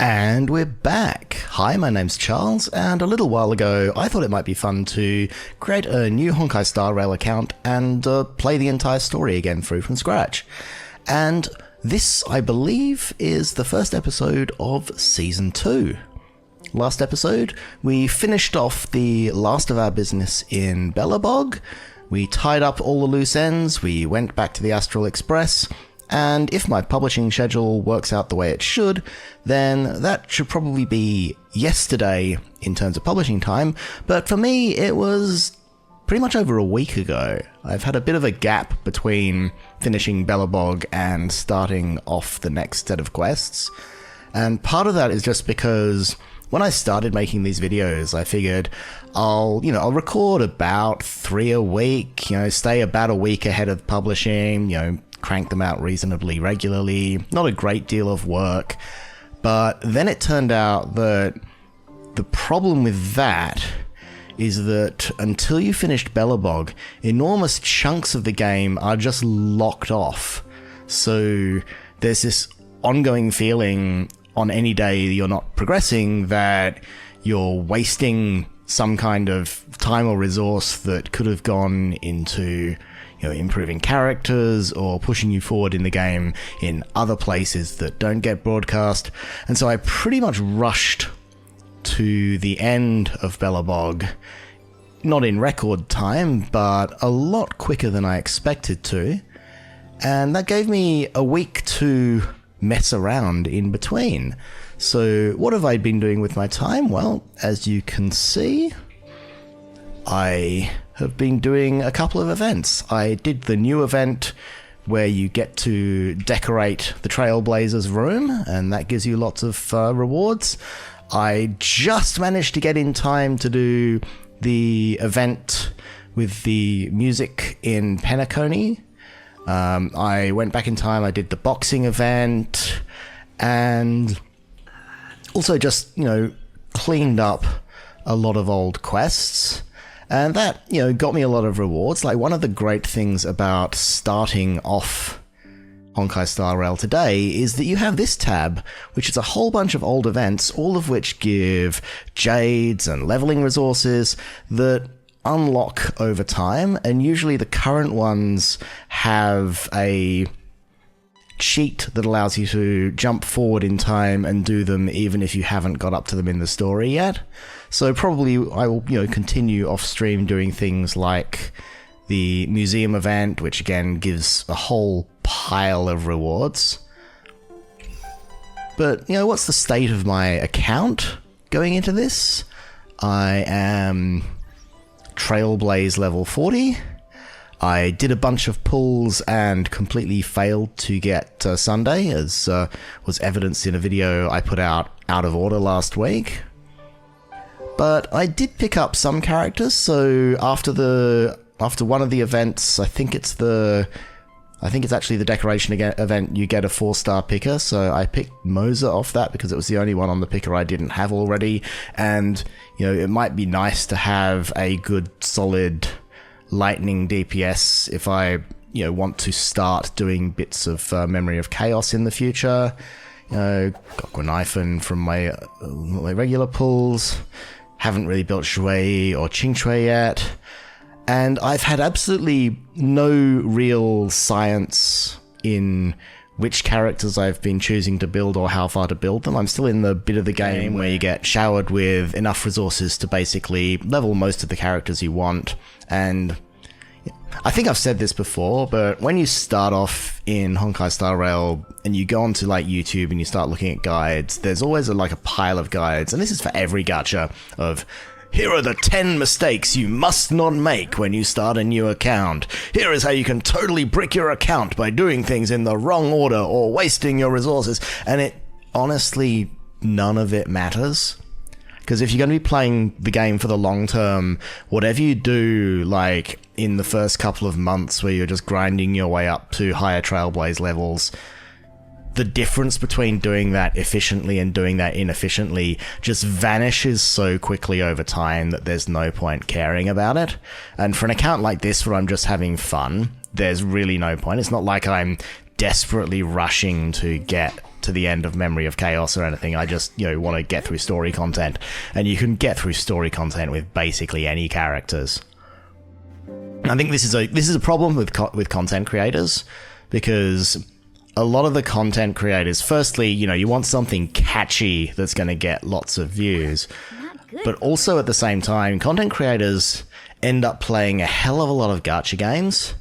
And we're back. Hi, my name's Charles, and a little while ago I thought it might be fun to create a new Honkai Star Rail account and play the entire story again through from scratch. And this, I believe, is the first episode of Season 2. Last episode, we finished off the last of our business in Belobog, we tied up all the loose ends, we went back to the Astral Express, and if my publishing schedule works out the way it should, then that should probably be yesterday in terms of publishing time, but for me it was pretty much over a week ago. I've had a bit of a gap between finishing Belobog and starting off the next set of quests, and part of that is just because when I started making these videos, I figured I'll record about 3 a week, stay about a week ahead of publishing, crank them out reasonably regularly, not a great deal of work. But then it turned out that the problem with that is that until you finished Belobog, enormous chunks of the game are just locked off. So there's this ongoing feeling on any day you're not progressing that you're wasting some kind of time or resource that could have gone into improving characters or pushing you forward in the game in other places that don't get broadcast. And so I pretty much rushed to the end of Belobog, not in record time, but a lot quicker than I expected to. And that gave me a week to mess around in between. So what have I been doing with my time? Well, as you can see, I have been doing a couple of events. I did the new event where you get to decorate the Trailblazer's room, and that gives you lots of rewards. I just managed to get in time to do the event with the music in Penacony. I went back in time, I did the boxing event, and also just, cleaned up a lot of old quests. And that, got me a lot of rewards. Like, one of the great things about starting off Honkai Star Rail today is that you have this tab, which is a whole bunch of old events, all of which give jades and leveling resources that unlock over time, and usually the current ones have a cheat that allows you to jump forward in time and do them even if you haven't got up to them in the story yet. So probably I will, continue off stream doing things like the museum event, which again gives a whole pile of rewards. But, what's the state of my account going into this? I am Trailblaze level 40. I did a bunch of pulls and completely failed to get Sunday, as was evidenced in a video I put out of order last week. But I did pick up some characters, so after one of the events, I think it's actually the decoration event, you get a 4-star picker, so I picked Moza off that because it was the only one on the picker I didn't have already, and it might be nice to have a good solid lightning DPS if I want to start doing bits of Memory of Chaos in the future. Got Gwynifen from my regular pulls, haven't really built Shui or Qingque yet. And I've had absolutely no real science in which characters I've been choosing to build or how far to build them. I'm still in the bit of the game where you get showered with enough resources to basically level most of the characters you want. And I think I've said this before, but when you start off in Honkai Star Rail and you go onto YouTube and you start looking at guides, there's always a pile of guides, and this is for every gacha, of here are the 10 mistakes you must not make when you start a new account. Here is how you can totally brick your account by doing things in the wrong order or wasting your resources. And it, honestly, none of it matters. Because if you're going to be playing the game for the long term, whatever you do, in the first couple of months where you're just grinding your way up to higher Trailblaze levels, the difference between doing that efficiently and doing that inefficiently just vanishes so quickly over time that there's no point caring about it. And for an account like this where I'm just having fun, there's really no point. It's not like I'm desperately rushing to get to the end of Memory of Chaos or anything. I just, want to get through story content. And you can get through story content with basically any characters. I think this is a problem with content creators, because a lot of the content creators, firstly, you want something catchy that's going to get lots of views, but also at the same time, content creators end up playing a hell of a lot of gacha games,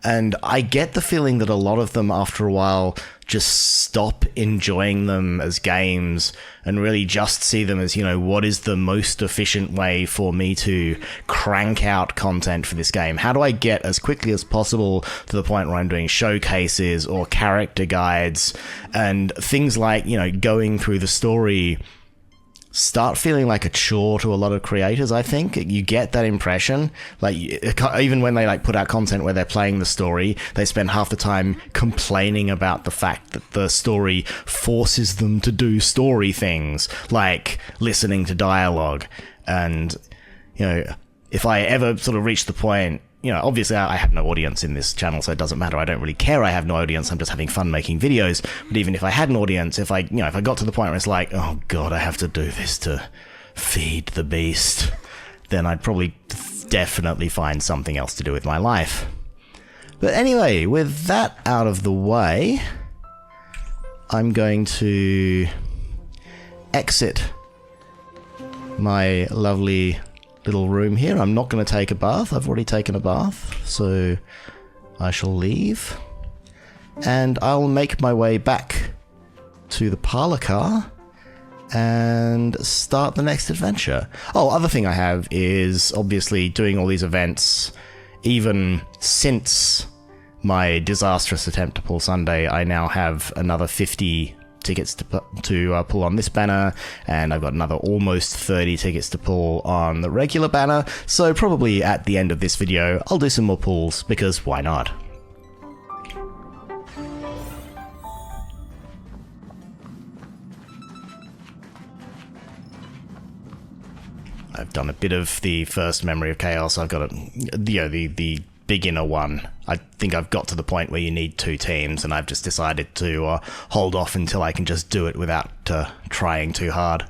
and I get the feeling that a lot of them, after a while, just stop enjoying them as games and really just see them as, what is the most efficient way for me to crank out content for this game? How do I get as quickly as possible to the point where I'm doing showcases or character guides, and things like, going through the story start feeling like a chore to a lot of creators. I think you get that impression, like, even when they put out content where they're playing the story, they spend half the time complaining about the fact that the story forces them to do story things, like listening to dialogue. And if I ever sort of reach the point, obviously I have no audience in this channel, so it doesn't matter. I don't really care I have no audience. I'm just having fun making videos. But even if I had an audience, if I got to the point where it's like, oh god, I have to do this to feed the beast, then I'd probably definitely find something else to do with my life. But anyway, with that out of the way, I'm going to exit my lovely little room here. I'm not going to take a bath. I've already taken a bath, so I shall leave. And I'll make my way back to the parlor car and start the next adventure. Oh, other thing I have is obviously doing all these events. Even since my disastrous attempt to pull Sunday, I now have another 50 tickets to pull on this banner, and I've got another almost 30 tickets to pull on the regular banner, so probably at the end of this video I'll do some more pulls, because why not? I've done a bit of the first Memory of Chaos. I've got the beginner one. I think I've got to the point where you need 2 teams, and I've just decided to hold off until I can just do it without trying too hard.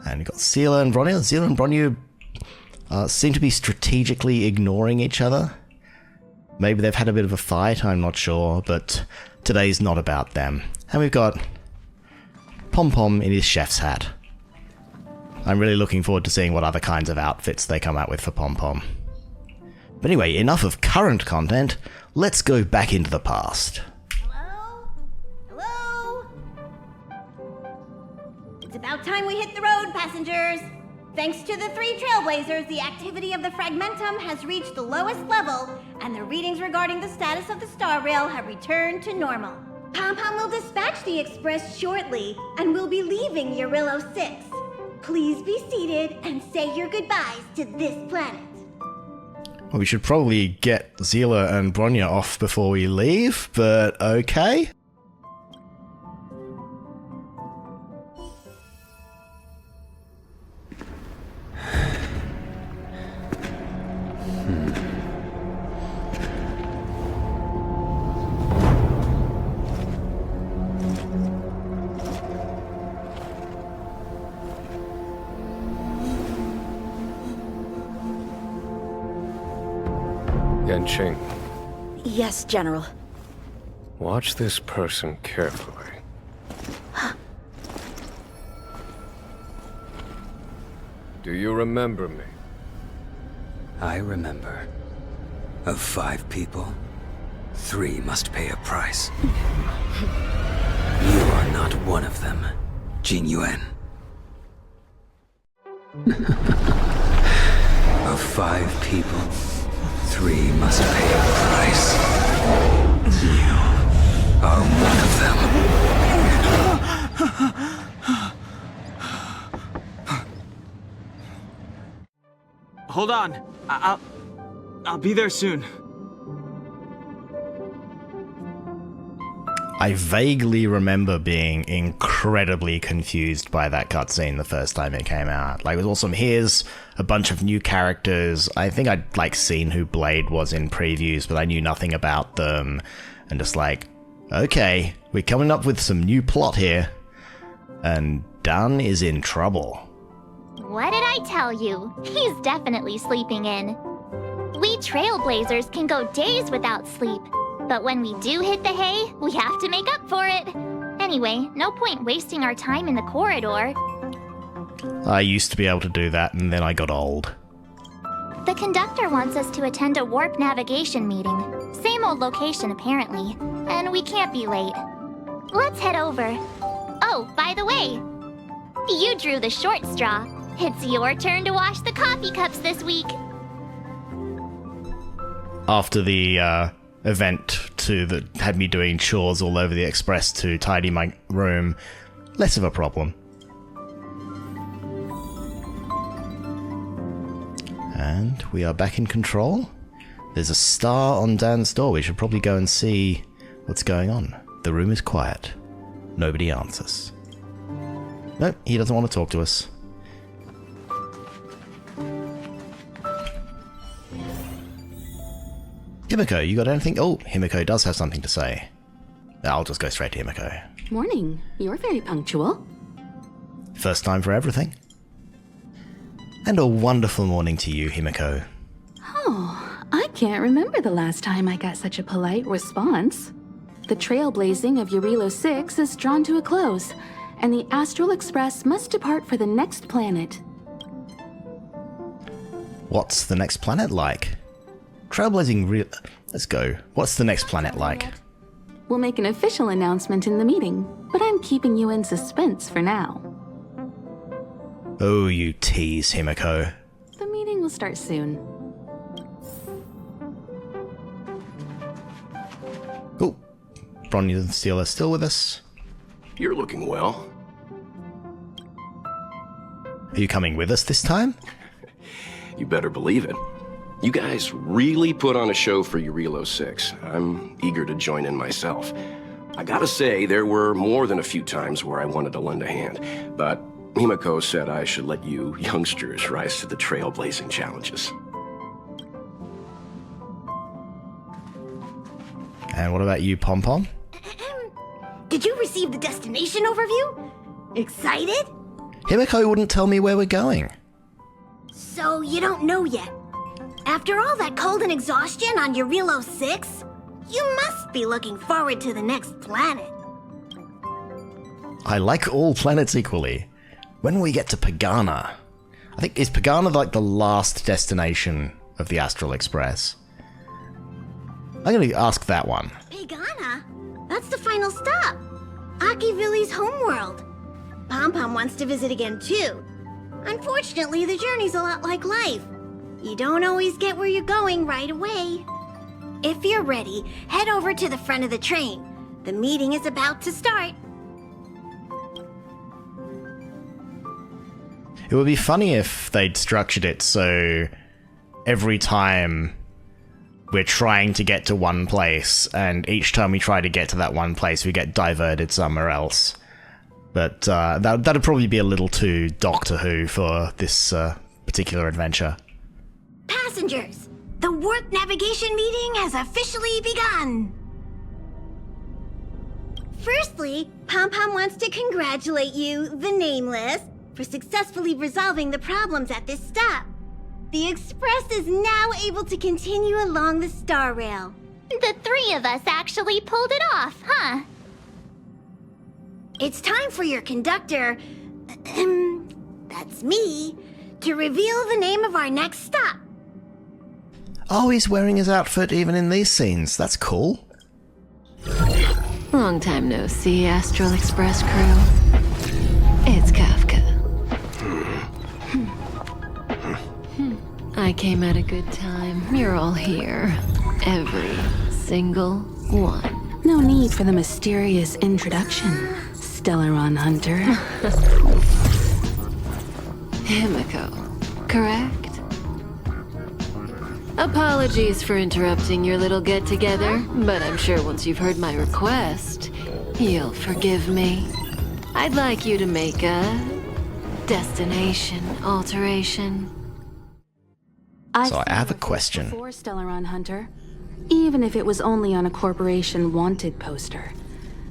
And you've got Seela and Bronya. Seela and Bronya seem to be strategically ignoring each other. Maybe they've had a bit of a fight, I'm not sure, but today's not about them. And we've got Pom Pom in his chef's hat. I'm really looking forward to seeing what other kinds of outfits they come out with for Pom Pom. But anyway, enough of current content, let's go back into the past. Hello? Hello? It's about time we hit the road, passengers. Thanks to the 3 trailblazers, the activity of the Fragmentum has reached the lowest level, and the readings regarding the status of the Star Rail have returned to normal. Pom-Pom will dispatch the Express shortly, and we'll be leaving Urillo 6. Please be seated and say your goodbyes to this planet. Well, we should probably get Seela and Bronya off before we leave, but okay. Yanqing, Yes, General. watch this person carefully. Do you remember me? I remember. Of 5 people, 3 must pay a price. You are not one of them, Jin Yuan. Of 5 people, 3 must pay a price. You are one of them. Hold on. I'll be there soon. I vaguely remember being incredibly confused by that cutscene the first time it came out. Like, it was awesome. Here's a bunch of new characters. I think I'd, seen who Blade was in previews, but I knew nothing about them. And just Okay, we're coming up with some new plot here. And Dan is in trouble. What did I tell you? He's definitely sleeping in. We trailblazers can go days without sleep, but when we do hit the hay, we have to make up for it. Anyway, no point wasting our time in the corridor. I used to be able to do that, and then I got old. The conductor wants us to attend a warp navigation meeting. Same old location, apparently. And we can't be late. Let's head over. Oh, by the way, you drew the short straw. It's your turn to wash the coffee cups this week. After the event that had me doing chores all over the express to tidy my room, less of a problem. And we are back in control. There's a star on Dan's door. We should probably go and see what's going on. The room is quiet. Nobody answers. Nope, he doesn't want to talk to us. Himiko, you got anything? Oh, Himiko does have something to say. I'll just go straight to Himiko. Morning. You're very punctual. First time for everything. And a wonderful morning to you, Himiko. Oh, I can't remember the last time I got such a polite response. The trailblazing of Eurilo 6 is drawn to a close, and the Astral Express must depart for the next planet. What's the next planet like? Trailblazing Let's go. What's the next planet like? We'll make an official announcement in the meeting, but I'm keeping you in suspense for now. Oh, you tease, Himiko. The meeting will start soon. Oh, Bronny and Steel are still with us. You're looking well. Are you coming with us this time? You better believe it. You guys really put on a show for Eurilo 6. I'm eager to join in myself. I gotta say, there were more than a few times where I wanted to lend a hand, but Himiko said I should let you youngsters rise to the trailblazing challenges. And what about you, Pom Pom? Did you receive the destination overview? Excited? Himiko wouldn't tell me where we're going. So you don't know yet. After all that cold and exhaustion on Eurilo 6, you must be looking forward to the next planet. I like all planets equally. When will we get to Pagana? I think, is Pagana like the last destination of the Astral Express? I'm going to ask that one. Pagana? That's the final stop. Akivilli's homeworld. Pom Pom wants to visit again too. Unfortunately, the journey's a lot like life. You don't always get where you're going right away. If you're ready, head over to the front of the train. The meeting is about to start. It would be funny if they'd structured it so every time we're trying to get to one place, and each time we try to get to that one place, we get diverted somewhere else. But that'd probably be a little too Doctor Who for this particular adventure. Passengers, the warp navigation meeting has officially begun. Firstly, Pom Pom wants to congratulate you, the Nameless, for successfully resolving the problems at this stop. The Express is now able to continue along the Star Rail. The three of us actually pulled it off, huh? It's time for your conductor, that's me, to reveal the name of our next stop. Oh, he's wearing his outfit even in these scenes. That's cool. Long time no see, Astral Express crew. It's Kafka. I came at a good time. You're all here. Every single one. No need for the mysterious introduction, Stellaron Hunter. Himiko, correct? Apologies for interrupting your little get-together, but I'm sure once you've heard my request, you'll forgive me. I'd like you to make a destination alteration. So I have a question. Before Stellaron Hunter, even if it was only on a corporation wanted poster,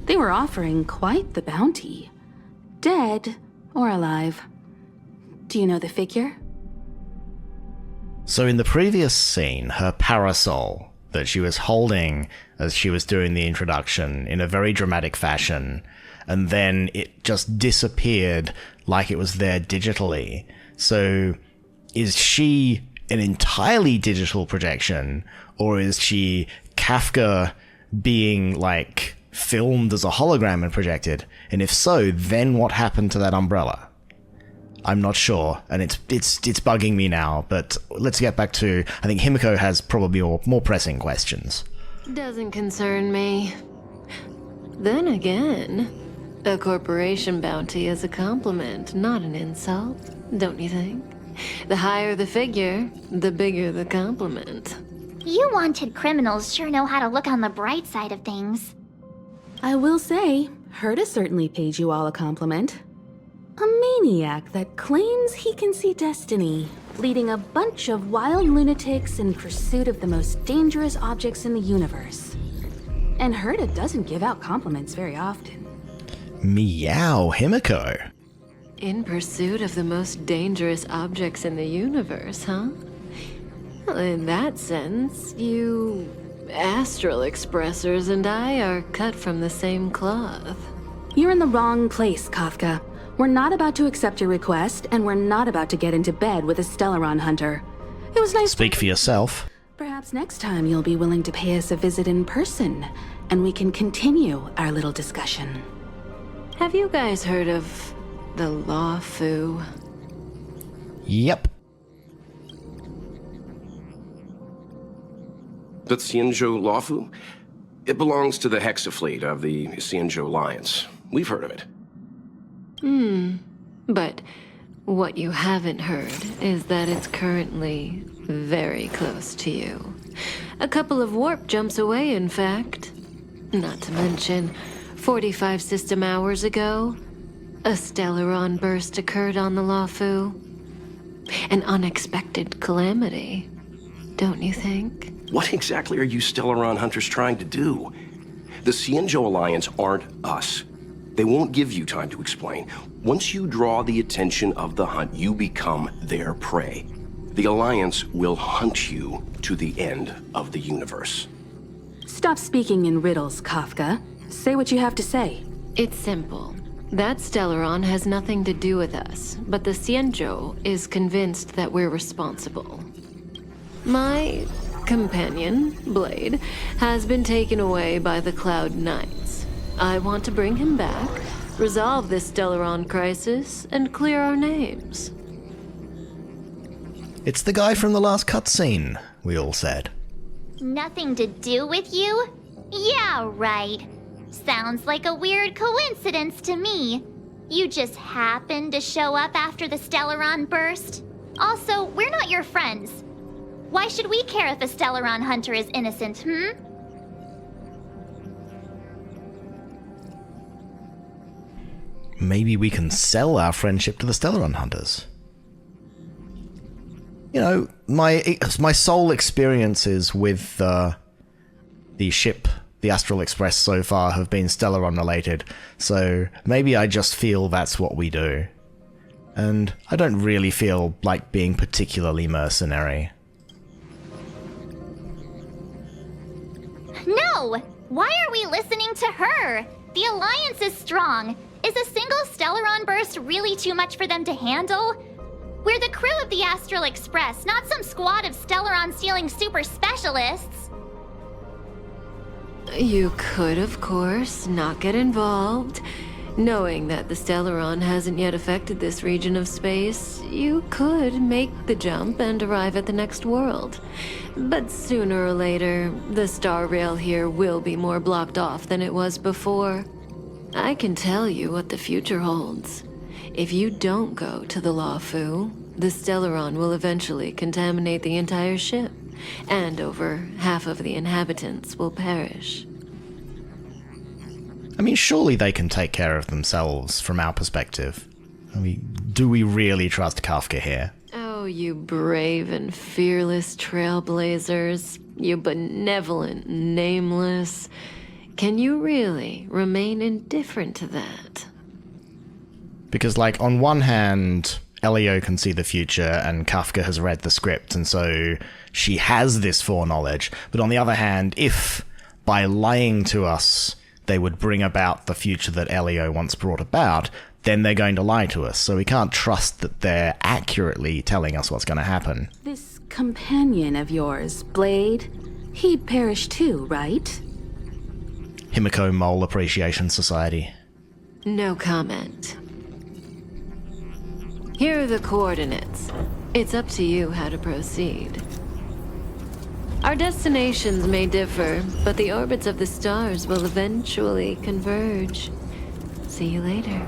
They were offering quite the bounty. Dead or alive. Do you know the figure? So in the previous scene, her parasol that she was holding as she was doing the introduction in a very dramatic fashion, and then it just disappeared like it was there digitally. So is she an entirely digital projection, or is she Kafka being, like, filmed as a hologram and projected? And if so, then what happened to that umbrella? I'm not sure, and it's bugging me now, but let's get back to, I think Himiko has probably more pressing questions. Doesn't concern me. Then again, a corporation bounty is a compliment, not an insult, don't you think? The higher the figure, the bigger the compliment. You wanted criminals sure know how to look on the bright side of things. I will say, Herta certainly paid you all a compliment. A maniac that claims he can see destiny, leading a bunch of wild lunatics in pursuit of the most dangerous objects in the universe. And Herta doesn't give out compliments very often. Meow, Himiko. In pursuit of the most dangerous objects in the universe, huh? Well, in that sense, you astral expressors and I are cut from the same cloth. You're in the wrong place, Kafka. We're not about to accept your request, and we're not about to get into bed with a Stellaron hunter. It was nice. Speak for yourself. Perhaps next time you'll be willing to pay us a visit in person, and we can continue our little discussion. Have you guys heard of the Law Fu? Yep. The Xianzhou Lawfu? It belongs to the Hexafleet of the Xianzhou Alliance. We've heard of it. But what you haven't heard is that it's currently very close to you. A couple of warp jumps away, in fact. Not to mention, 45 system hours ago, a Stellaron burst occurred on the Lawfu. An unexpected calamity, don't you think? What exactly are you Stellaron hunters trying to do? The Xianzhou Alliance aren't us. They won't give you time to explain. Once you draw the attention of the hunt, you become their prey. The Alliance will hunt you to the end of the universe. Stop speaking in riddles, Kafka. Say what you have to say. It's simple. That Stellaron has nothing to do with us, but the Xianzhou is convinced that we're responsible. My companion, Blade, has been taken away by the Cloud Knights. I want to bring him back, resolve this Stellaron crisis, and clear our names. It's the guy from the last cutscene, we all said. Nothing to do with you? Yeah, right. Sounds like a weird coincidence to me. You just happened to show up after the Stellaron burst. Also, we're not your friends. Why should we care if a Stellaron hunter is innocent, Maybe we can sell our friendship to the Stellaron hunters. You know, my sole experiences with the ship, the Astral Express, so far have been Stellaron related, so maybe I just feel that's what we do. And I don't really feel like being particularly mercenary. No! Why are we listening to her? The Alliance is strong. Is a single Stellaron burst really too much for them to handle? We're the crew of the Astral Express, not some squad of Stellaron-stealing super specialists. You could, of course, not get involved. Knowing that the Stellaron hasn't yet affected this region of space, you could make the jump and arrive at the next world. But sooner or later, the star rail here will be more blocked off than it was before. I can tell you what the future holds. If you don't go to the Lawfu, the Stellaron will eventually contaminate the entire ship, and over half of the inhabitants will perish. I mean, surely they can take care of themselves from our perspective. I mean, do we really trust Kafka here? Oh, you brave and fearless trailblazers. You benevolent, nameless. Can you really remain indifferent to that? Because, like, on one hand, Elio can see the future and Kafka has read the script, and so she has this foreknowledge. But on the other hand, if by lying to us they would bring about the future that Elio once brought about, then they're going to lie to us. So we can't trust that they're accurately telling us what's going to happen. This companion of yours, Blade, he perished too, right? Himiko Mole Appreciation Society. No comment. Here are the coordinates. It's up to you how to proceed. Our destinations may differ, but the orbits of the stars will eventually converge. See you later.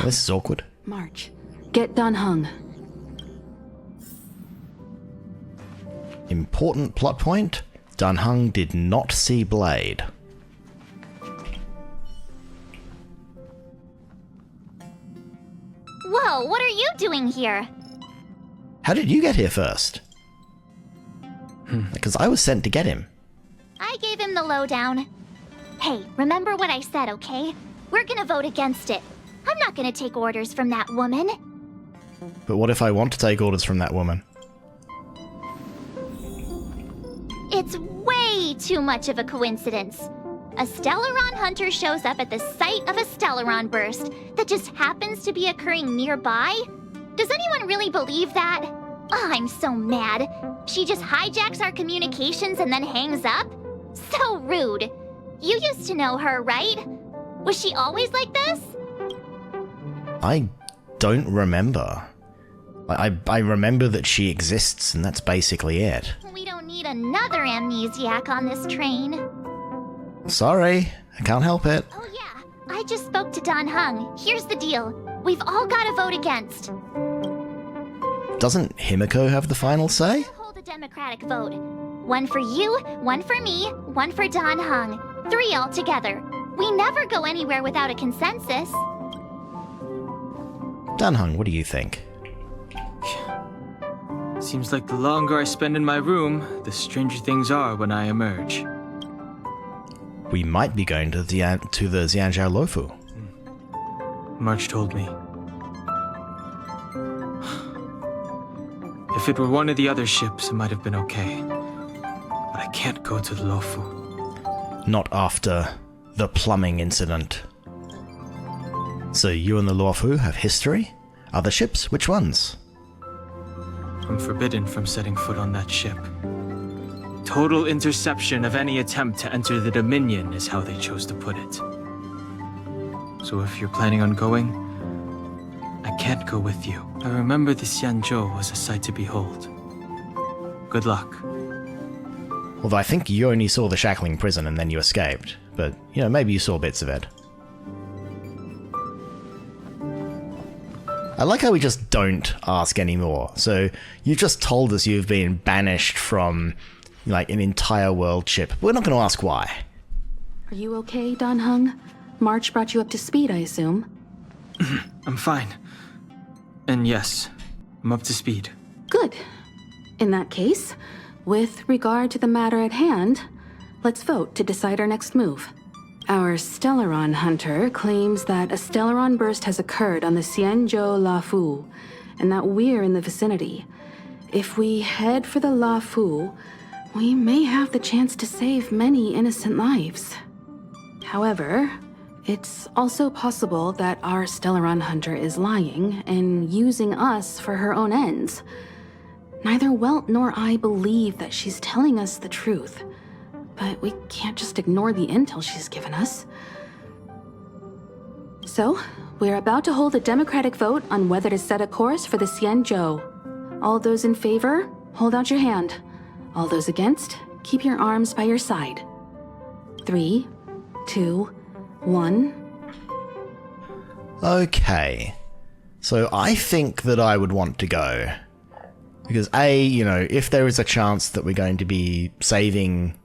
This is awkward. March. Get Dan Heng. Important plot point, Dan Heng did not see Blade. Whoa, what are you doing here? How did you get here first? Because I was sent to get him. I gave him the lowdown. Hey, remember what I said, okay? We're gonna vote against it. I'm not gonna take orders from that woman. But what if I want to take orders from that woman? It's way too much of a coincidence. A Stellaron hunter shows up at the site of a Stellaron burst that just happens to be occurring nearby? Does anyone really believe that? Oh, I'm so mad. She just hijacks our communications and then hangs up? So rude. You used to know her, right? Was she always like this? I don't remember. I remember that she exists, and that's basically it. We don't need another amnesiac on this train. Sorry, I can't help it. Oh yeah, I just spoke to Dan Heng. Here's the deal. We've all got to vote against. Doesn't Himiko have the final say? Hold a democratic vote. One for you, one for me, one for Dan Heng. 3 altogether. We never go anywhere without a consensus. Dan Heng, what do you think? Seems like the longer I spend in my room, the stranger things are when I emerge. We might be going to the Xianzhou Lofu. March told me. If it were one of the other ships, it might have been okay. But I can't go to the Lofu. Not after the plumbing incident. So you and the Luofu have history? Other ships? Which ones? I'm forbidden from setting foot on that ship. Total interception of any attempt to enter the Dominion is how they chose to put it. So if you're planning on going, I can't go with you. I remember the Xianzhou was a sight to behold. Good luck. Although I think you only saw the shackling prison and then you escaped. But, you know, maybe you saw bits of it. I like how we just don't ask anymore. So, you've just told us you've been banished from, like, an entire world ship. We're not going to ask why. Are you okay, Dan Heng? March brought you up to speed, I assume. I'm fine. And yes, I'm up to speed. Good. In that case, with regard to the matter at hand, let's vote to decide our next move. Our Stellaron hunter claims that a Stellaron burst has occurred on the Xianzhou Lafu, and that we're in the vicinity. If we head for the Lafu, we may have the chance to save many innocent lives. However, it's also possible that our Stellaron hunter is lying and using us for her own ends. Neither Welt nor I believe that she's telling us the truth. But we can't just ignore the intel she's given us. So, we're about to hold a democratic vote on whether to set a course for the Xianzhou. All those in favor, hold out your hand. All those against, keep your arms by your side. 3, 2, 1. Okay. So I think that I would want to go. Because A, you know, if there is a chance that we're going to be saving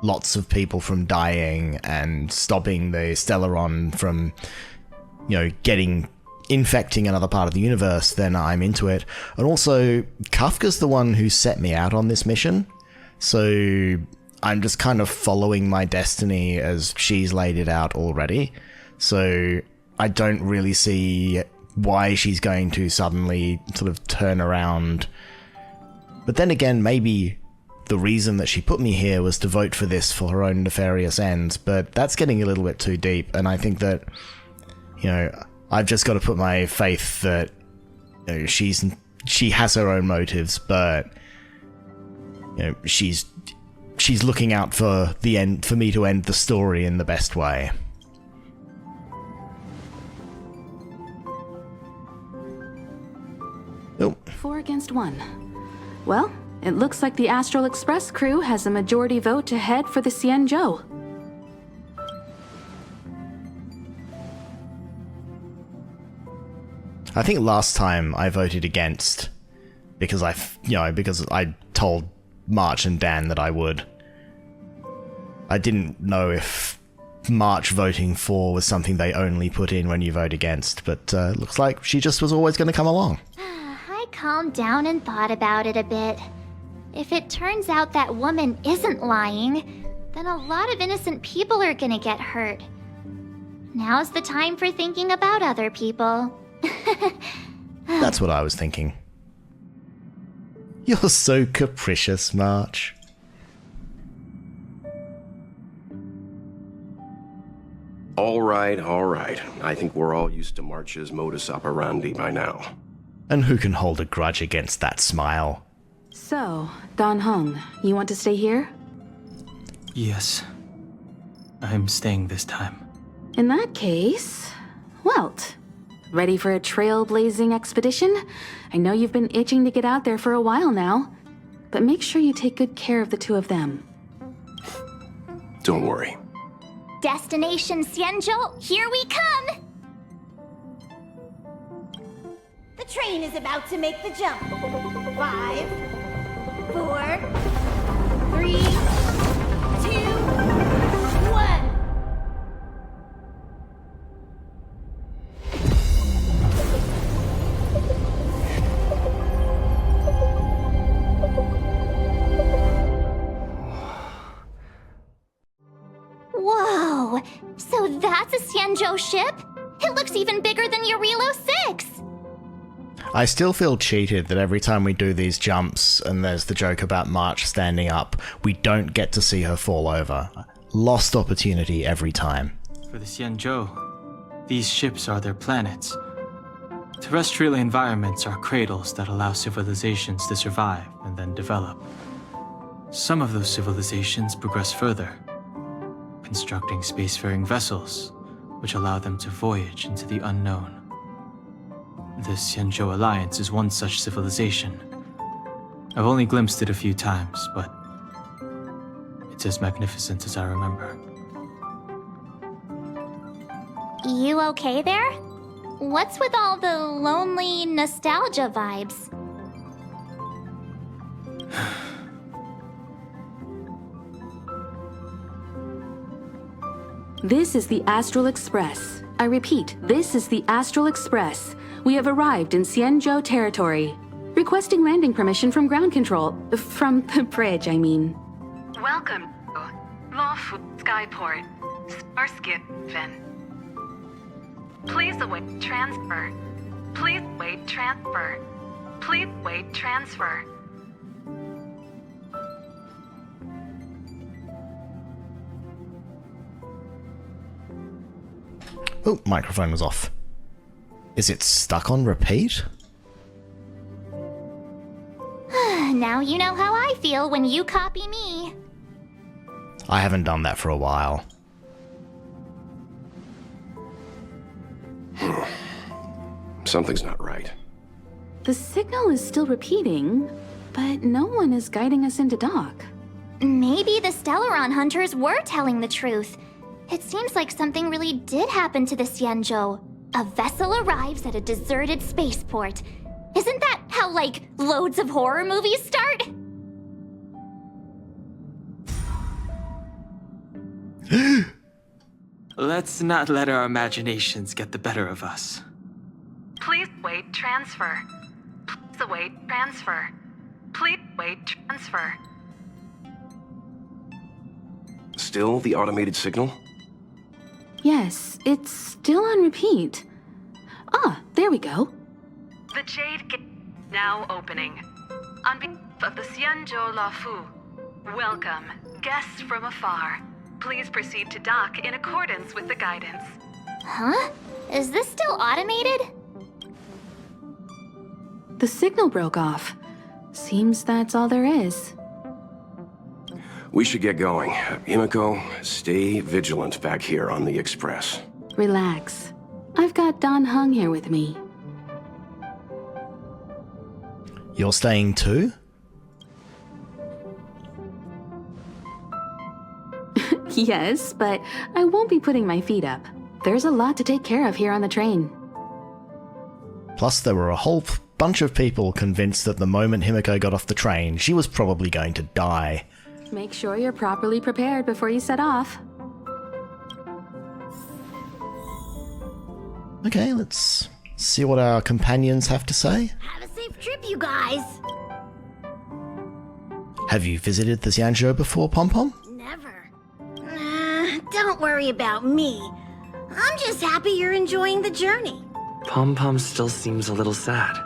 lots of people from dying and stopping the Stellaron from, you know, getting infecting another part of the universe, then I'm into it. And also, Kafka's the one who set me out on this mission, so I'm just kind of following my destiny as she's laid it out already. So I don't really see why she's going to suddenly sort of turn around. But then again, maybe the reason that she put me here was to vote for this for her own nefarious ends, but that's getting a little bit too deep, and I think that, you know, I've just got to put my faith that, you know, she has her own motives, but, you know, she's looking out for the end, for me to end the story in the best way. Oh. 4 against 1. Well, it looks like the Astral Express crew has a majority vote to head for the Xianzhou. I think last time I voted against because because I told March and Dan that I would. I didn't know if March voting for was something they only put in when you vote against, but looks like she just was always going to come along. I calmed down and thought about it a bit. If it turns out that woman isn't lying, then a lot of innocent people are gonna get hurt. Now's the time for thinking about other people. That's what I was thinking. You're so capricious, March. All right, all right. I think we're all used to March's modus operandi by now. And who can hold a grudge against that smile? So, Dan Heng, you want to stay here? Yes. I'm staying this time. In that case, Welt, ready for a trailblazing expedition? I know you've been itching to get out there for a while now, but make sure you take good care of the two of them. Don't worry. Destination Xianzhou, here we come! The train is about to make the jump. 5, 4, 3, 2, 1. Whoa! So that's a Xianzhou ship? It looks even bigger than Eurilo 6! I still feel cheated that every time we do these jumps and there's the joke about March standing up, we don't get to see her fall over. Lost opportunity every time. For the Xianzhou, these ships are their planets. Terrestrial environments are cradles that allow civilizations to survive and then develop. Some of those civilizations progress further, constructing spacefaring vessels, which allow them to voyage into the unknown. The Xianzhou Alliance is one such civilization. I've only glimpsed it a few times, but it's as magnificent as I remember. You okay there? What's with all the lonely nostalgia vibes? This is the Astral Express. I repeat, this is the Astral Express. We have arrived in Xianzhou territory. Requesting landing permission from ground control. From the bridge, I mean. Welcome to Lawful Skyport, Starsky Finn. Please await transfer. Please wait transfer. Please wait transfer. Oh, microphone was off. Is it stuck on repeat? Now you know how I feel when you copy me. I haven't done that for a while. Something's not right. The signal is still repeating, but no one is guiding us into dock. Maybe the Stellaron hunters were telling the truth. It seems like something really did happen to the Xianzhou. A vessel arrives at a deserted spaceport. Isn't that how, like, loads of horror movies start? Let's not let our imaginations get the better of us. await transfer. Please await transfer. Please await transfer. Still the automated signal? Yes, it's still on repeat. Ah, there we go. The Jade Gate now opening. On behalf of the Xianzhou Lafu, welcome, guests from afar. Please proceed to dock in accordance with the guidance. Huh? Is this still automated? The signal broke off. Seems that's all there is. We should get going. Himiko, stay vigilant back here on the Express. Relax. I've got Don Hung here with me. You're staying too? Yes, but I won't be putting my feet up. There's a lot to take care of here on the train. Plus, there were a whole bunch of people convinced that the moment Himiko got off the train, she was probably going to die. Make sure you're properly prepared before you set off. Okay, let's see what our companions have to say. Have a safe trip, you guys. Have you visited the Xianzhou before, Pom Pom? Never. Don't worry about me. I'm just happy you're enjoying the journey. Pom Pom still seems a little sad.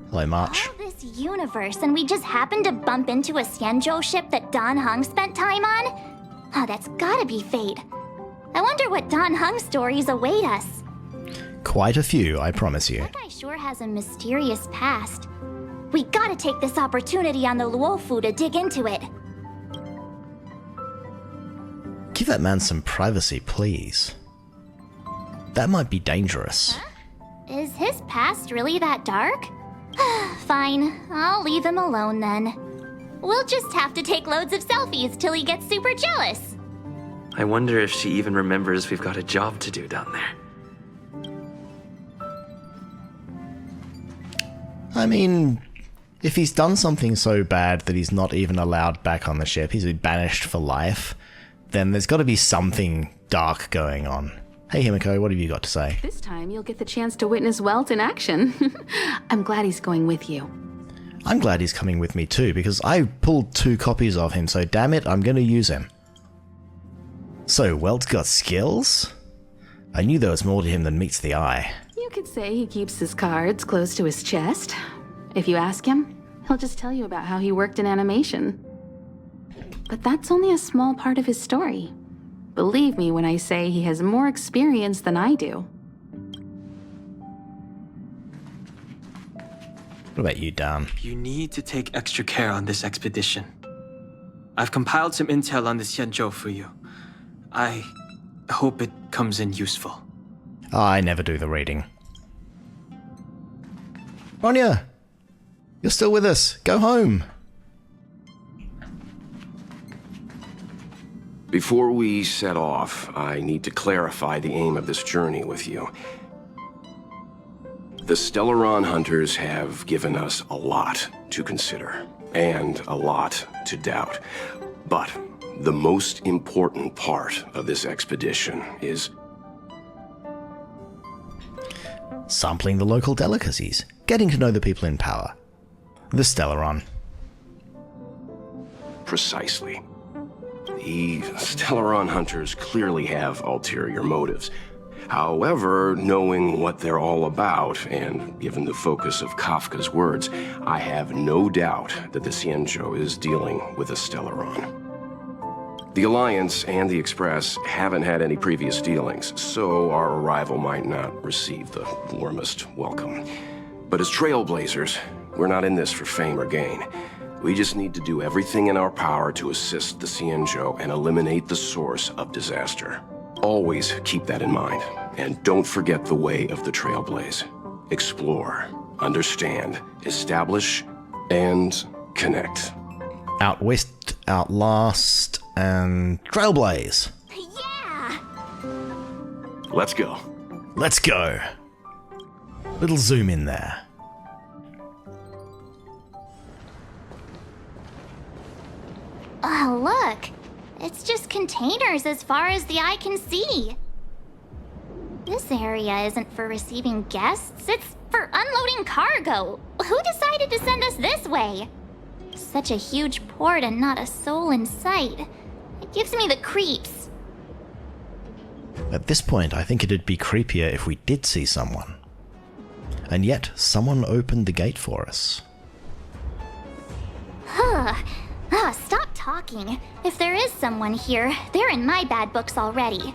Hello, March. All this universe, and we just happened to bump into a Xianzhou ship that Don Hung spent time on? Oh, that's gotta be fate. I wonder what Don Hung stories await us. Quite a few, I promise you. That guy sure has a mysterious past. We gotta take this opportunity on the Luofu to dig into it. Give that man some privacy, please. That might be dangerous. Is his past really that dark? Fine, I'll leave him alone then. We'll just have to take loads of selfies till he gets super jealous. I wonder if she even remembers we've got a job to do down there. I mean, if he's done something so bad that he's not even allowed back on the ship, he's been banished for life, then there's got to be something dark going on. Hey Himiko, what have you got to say? This time you'll get the chance to witness Welt in action. I'm glad he's going with you. I'm glad he's coming with me too, because I pulled 2 copies of him, so damn it, I'm going to use him. So, Welt's got skills? I knew there was more to him than meets the eye. You could say he keeps his cards close to his chest. If you ask him, he'll just tell you about how he worked in animation. But that's only a small part of his story. Believe me when I say he has more experience than I do. What about you, Dan? You need to take extra care on this expedition. I've compiled some intel on the Xianzhou for you. I hope it comes in useful. I never do the reading. Ronya! You're still with us. Go home. Before we set off, I need to clarify the aim of this journey with you. The Stellaron hunters have given us a lot to consider, and a lot to doubt. But the most important part of this expedition is sampling the local delicacies, getting to know the people in power. The Stellaron. precisely. The Stellaron hunters clearly have ulterior motives. However, knowing what they're all about, and given the focus of Kafka's words, I have no doubt that the Xianzhou is dealing with a Stellaron. The Alliance and the Express haven't had any previous dealings, so our arrival might not receive the warmest welcome. But as trailblazers, we're not in this for fame or gain. We just need to do everything in our power to assist the Xianzhou and eliminate the source of disaster. Always keep that in mind, and don't forget the way of the Trailblaze. Explore, understand, establish, and connect. Out west, outlast, and trailblaze. Yeah! Let's go. Let's go. Little zoom in there. Oh, look. It's just containers as far as the eye can see. This area isn't for receiving guests, it's for unloading cargo. Who decided to send us this way? Such a huge port and not a soul in sight. It gives me the creeps. At this point, I think it'd be creepier if we did see someone. And yet, someone opened the gate for us. Stop talking. If there is someone here, they're in my bad books already.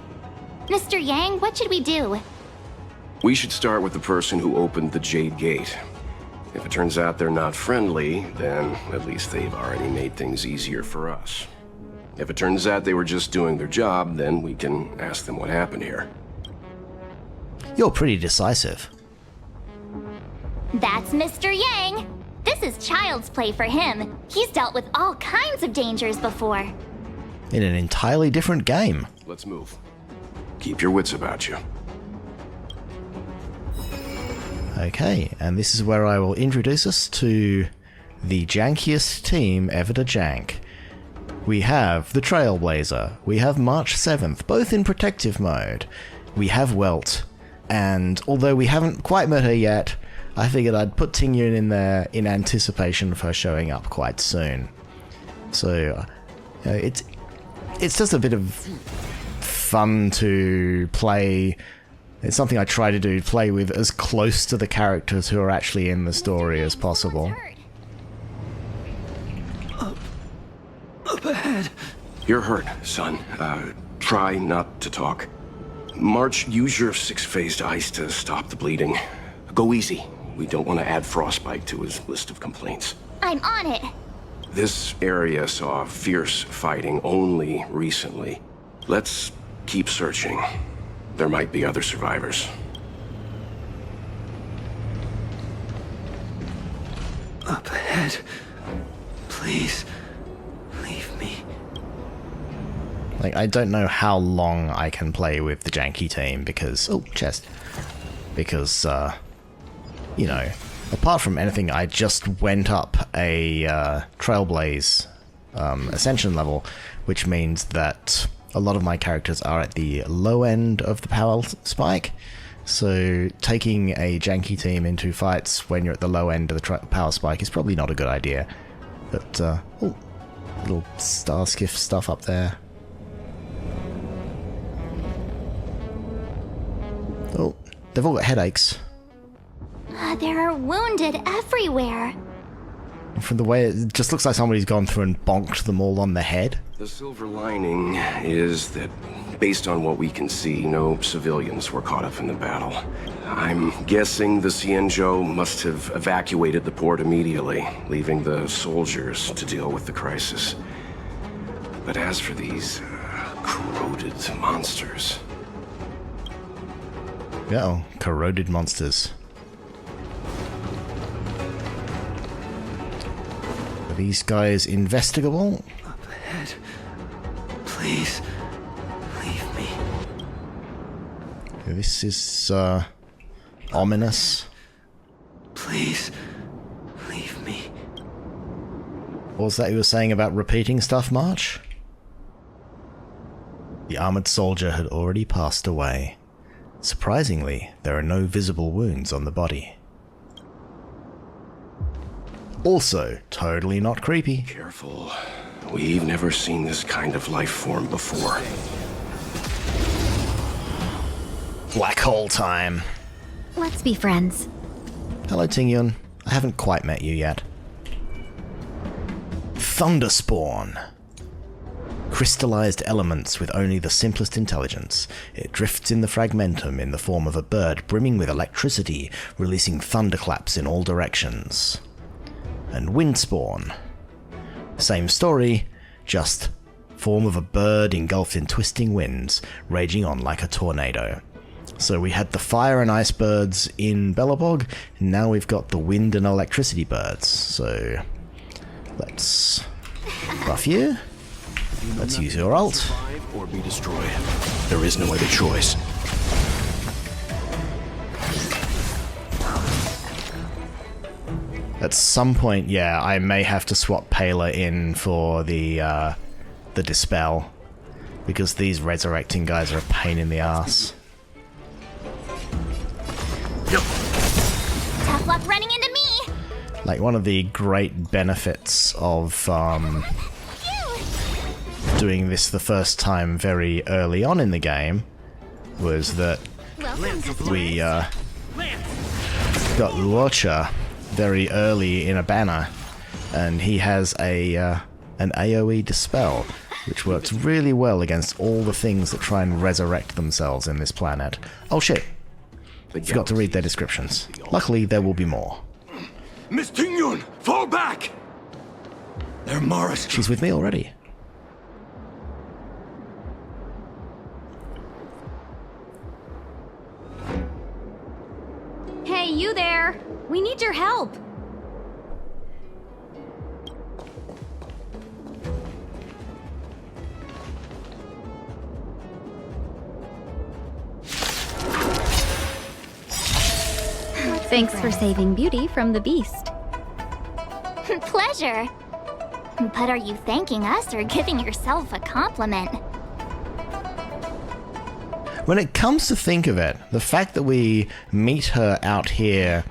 Mr. Yang, what should we do? We should start with the person who opened the Jade Gate. If it turns out they're not friendly, then at least they've already made things easier for us. If it turns out they were just doing their job, then we can ask them what happened here. You're pretty decisive. That's Mr. Yang. This is child's play for him. He's dealt with all kinds of dangers before. In an entirely different game. Let's move. Keep your wits about you. Okay, and this is where I will introduce us to the jankiest team ever to jank. We have the Trailblazer, we have March 7th, both in protective mode. We have Welt, and although we haven't quite met her yet, I figured I'd put Tingyun in there in anticipation of her showing up quite soon. So, it's just a bit of fun to play. It's something I try to do, play with as close to the characters who are actually in the story as possible. Up ahead. You're hurt, son. Try not to talk. March, use your 6-phased ice to stop the bleeding. Go easy. We don't want to add frostbite to his list of complaints. I'm on it. This area saw fierce fighting only recently. Let's keep searching. There might be other survivors. Up ahead. Please, leave me. Like, I don't know how long I can play with the janky team because... Oh, chest. Because, you know, apart from anything, I just went up a Trailblaze Ascension level, which means that a lot of my characters are at the low end of the power spike, so taking a janky team into fights when you're at the low end of the power spike is probably not a good idea. But, oh, little Starskiff stuff up there. Oh, they've all got headaches. There are wounded everywhere. From the way it just looks like somebody's gone through and bonked them all on the head. The silver lining is that, based on what we can see, no civilians were caught up in the battle. I'm guessing the Xianzhou must have evacuated the port immediately, leaving the soldiers to deal with the crisis. But as for these corroded monsters... Uh-oh, corroded monsters. Are these guys investigable? Up ahead. Please, leave me. This is, ominous. Please, leave me. What was that you were saying about repeating stuff, March? The armored soldier had already passed away. Surprisingly, there are no visible wounds on the body. Also, totally not creepy. Careful. We've never seen this kind of life form before. Black hole time. Let's be friends. Hello, Tingyun. I haven't quite met you yet. Thunderspawn. Crystallized elements with only the simplest intelligence. It drifts in the fragmentum in the form of a bird brimming with electricity, releasing thunderclaps in all directions. And Windspawn. Same story, just form of a bird engulfed in twisting winds, raging on like a tornado. So we had the fire and ice birds in Belobog, and now we've got the wind and electricity birds. So let's buff you. Let's use your ult. Survive or be destroyed. There is no other choice. At some point, yeah, I may have to swap Pela in for the Dispel, because these resurrecting guys are a pain in the ass. Tough luck running into me! Like, one of the great benefits of doing this the first time very early on in the game was that we got Luocha very early in a banner, and he has an AoE Dispel, which works really well against all the things that try and resurrect themselves in this planet. Oh shit. Forgot to read their descriptions. Luckily, there will be more. Miss Tingyun, fall back! They're Mara's. She's with me already. Hey, you there! We need your help! Thanks for saving Beauty from the beast. Pleasure. But are you thanking us or giving yourself a compliment? When it comes to think of it, the fact that we meet her out here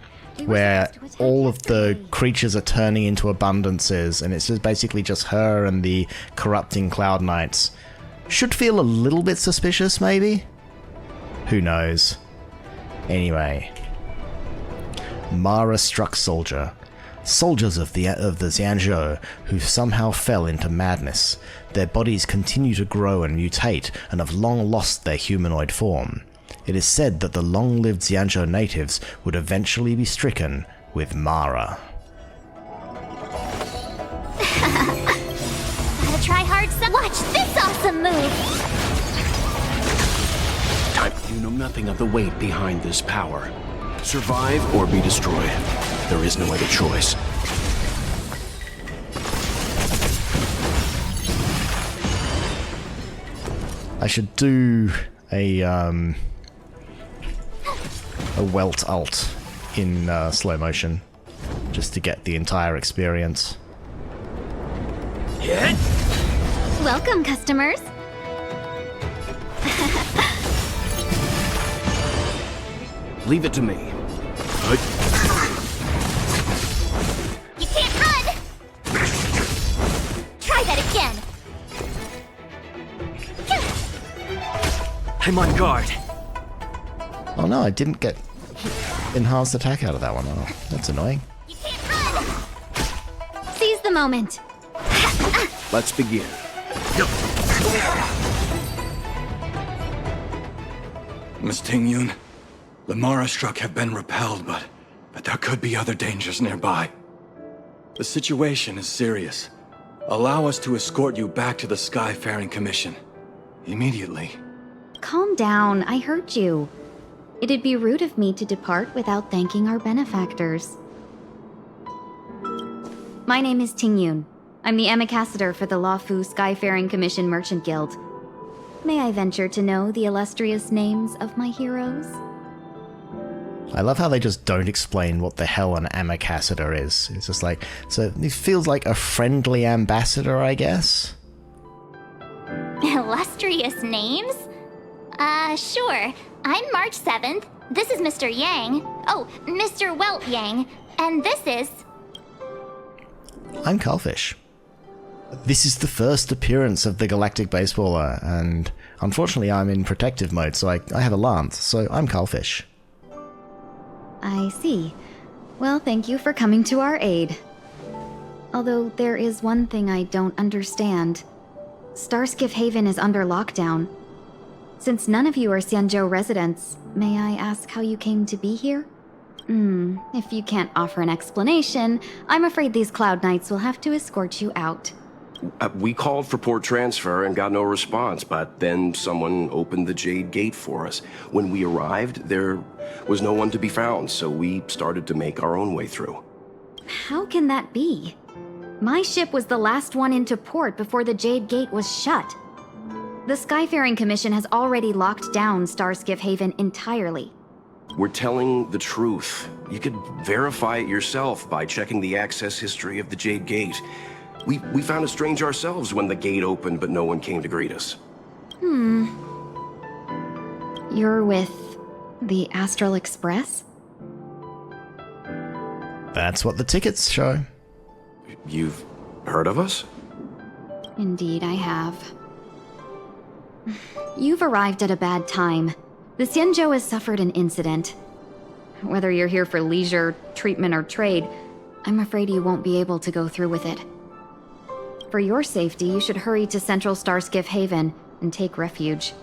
where all of the creatures are turning into abundances and it's just basically just her and the corrupting Cloud Knights should feel a little bit suspicious, maybe? Who knows? Anyway. Mara-struck soldier. Soldiers of the Xianzhou who somehow fell into madness. Their bodies continue to grow and mutate and have long lost their humanoid form. It is said that the long-lived Xianzhou natives would eventually be stricken with Mara. Gotta try hard watch this awesome move! You know nothing of the weight behind this power. Survive or be destroyed. There is no other choice. I should do a welt alt in slow motion, just to get the entire experience. Welcome, customers! Leave it to me. You can't run! Try that again! I'm on guard. Oh no, I didn't get enhanced attack out of that one. Oh, that's annoying. You can't run! Seize the moment! Let's begin. Miss Tingyun, the Mara-struck have been repelled, but there could be other dangers nearby. The situation is serious. Allow us to escort you back to the Skyfaring Commission. Immediately. Calm down, I heard you. It'd be rude of me to depart without thanking our benefactors. My name is Tingyun. I'm the ambassador for the Luofu Skyfaring Commission Merchant Guild. May I venture to know the illustrious names of my heroes? I love how they just don't explain what the hell an ambassador is. It's just like, so it feels like a friendly ambassador, I guess? Illustrious names? Sure. I'm March 7th. This is Mr. Yang. Oh, Mr. Welt Yang. And this is... I'm Cullfish. This is the first appearance of the Galactic Baseballer, and unfortunately I'm in protective mode, so I have a lance, so I'm Cullfish. I see. Well, thank you for coming to our aid. Although there is one thing I don't understand. Starskiff Haven is under lockdown. Since none of you are Xianzhou residents, may I ask how you came to be here? If you can't offer an explanation, I'm afraid these Cloud Knights will have to escort you out. We called for port transfer and got no response, but then someone opened the Jade Gate for us. When we arrived, there was no one to be found, so we started to make our own way through. How can that be? My ship was the last one into port before the Jade Gate was shut. The Skyfaring Commission has already locked down Starskiff Haven entirely. We're telling the truth. You could verify it yourself by checking the access history of the Jade Gate. We found it strange ourselves when the gate opened, but no one came to greet us. You're with the Astral Express? That's what the tickets show. You've heard of us? Indeed, I have. You've arrived at a bad time. The Xianzhou has suffered an incident. Whether you're here for leisure, treatment, or trade, I'm afraid you won't be able to go through with it. For your safety, you should hurry to Central Starskiff Haven and take refuge.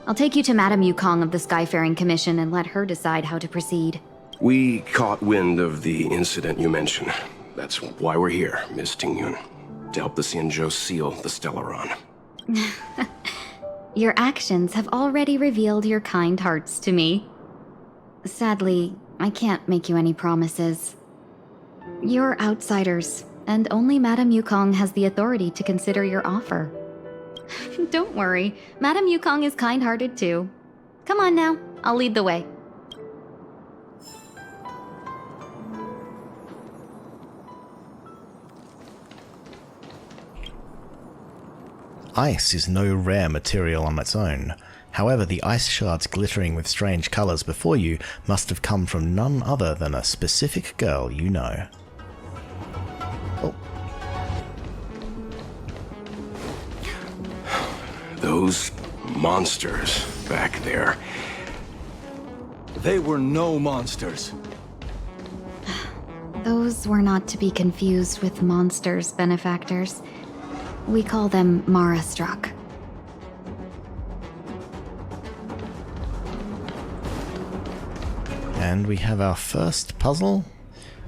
I'll take you to Madame Yukong of the Skyfaring Commission and let her decide how to proceed. We caught wind of the incident you mentioned. That's why we're here, Miss Tingyun. To help the Xianzhou seal the Stellaron. Your actions have already revealed your kind hearts to me. Sadly, I can't make you any promises. You're outsiders, and only Madame Yukong has the authority to consider your offer. Don't worry, Madame Yukong is kind-hearted too. Come on now, I'll lead the way. Ice is no rare material on its own. However, the ice shards glittering with strange colours before you must have come from none other than a specific girl you know. Oh. Those monsters back there. They were no monsters. Those were not to be confused with monsters, benefactors. We call them Mara-struck. And we have our first puzzle.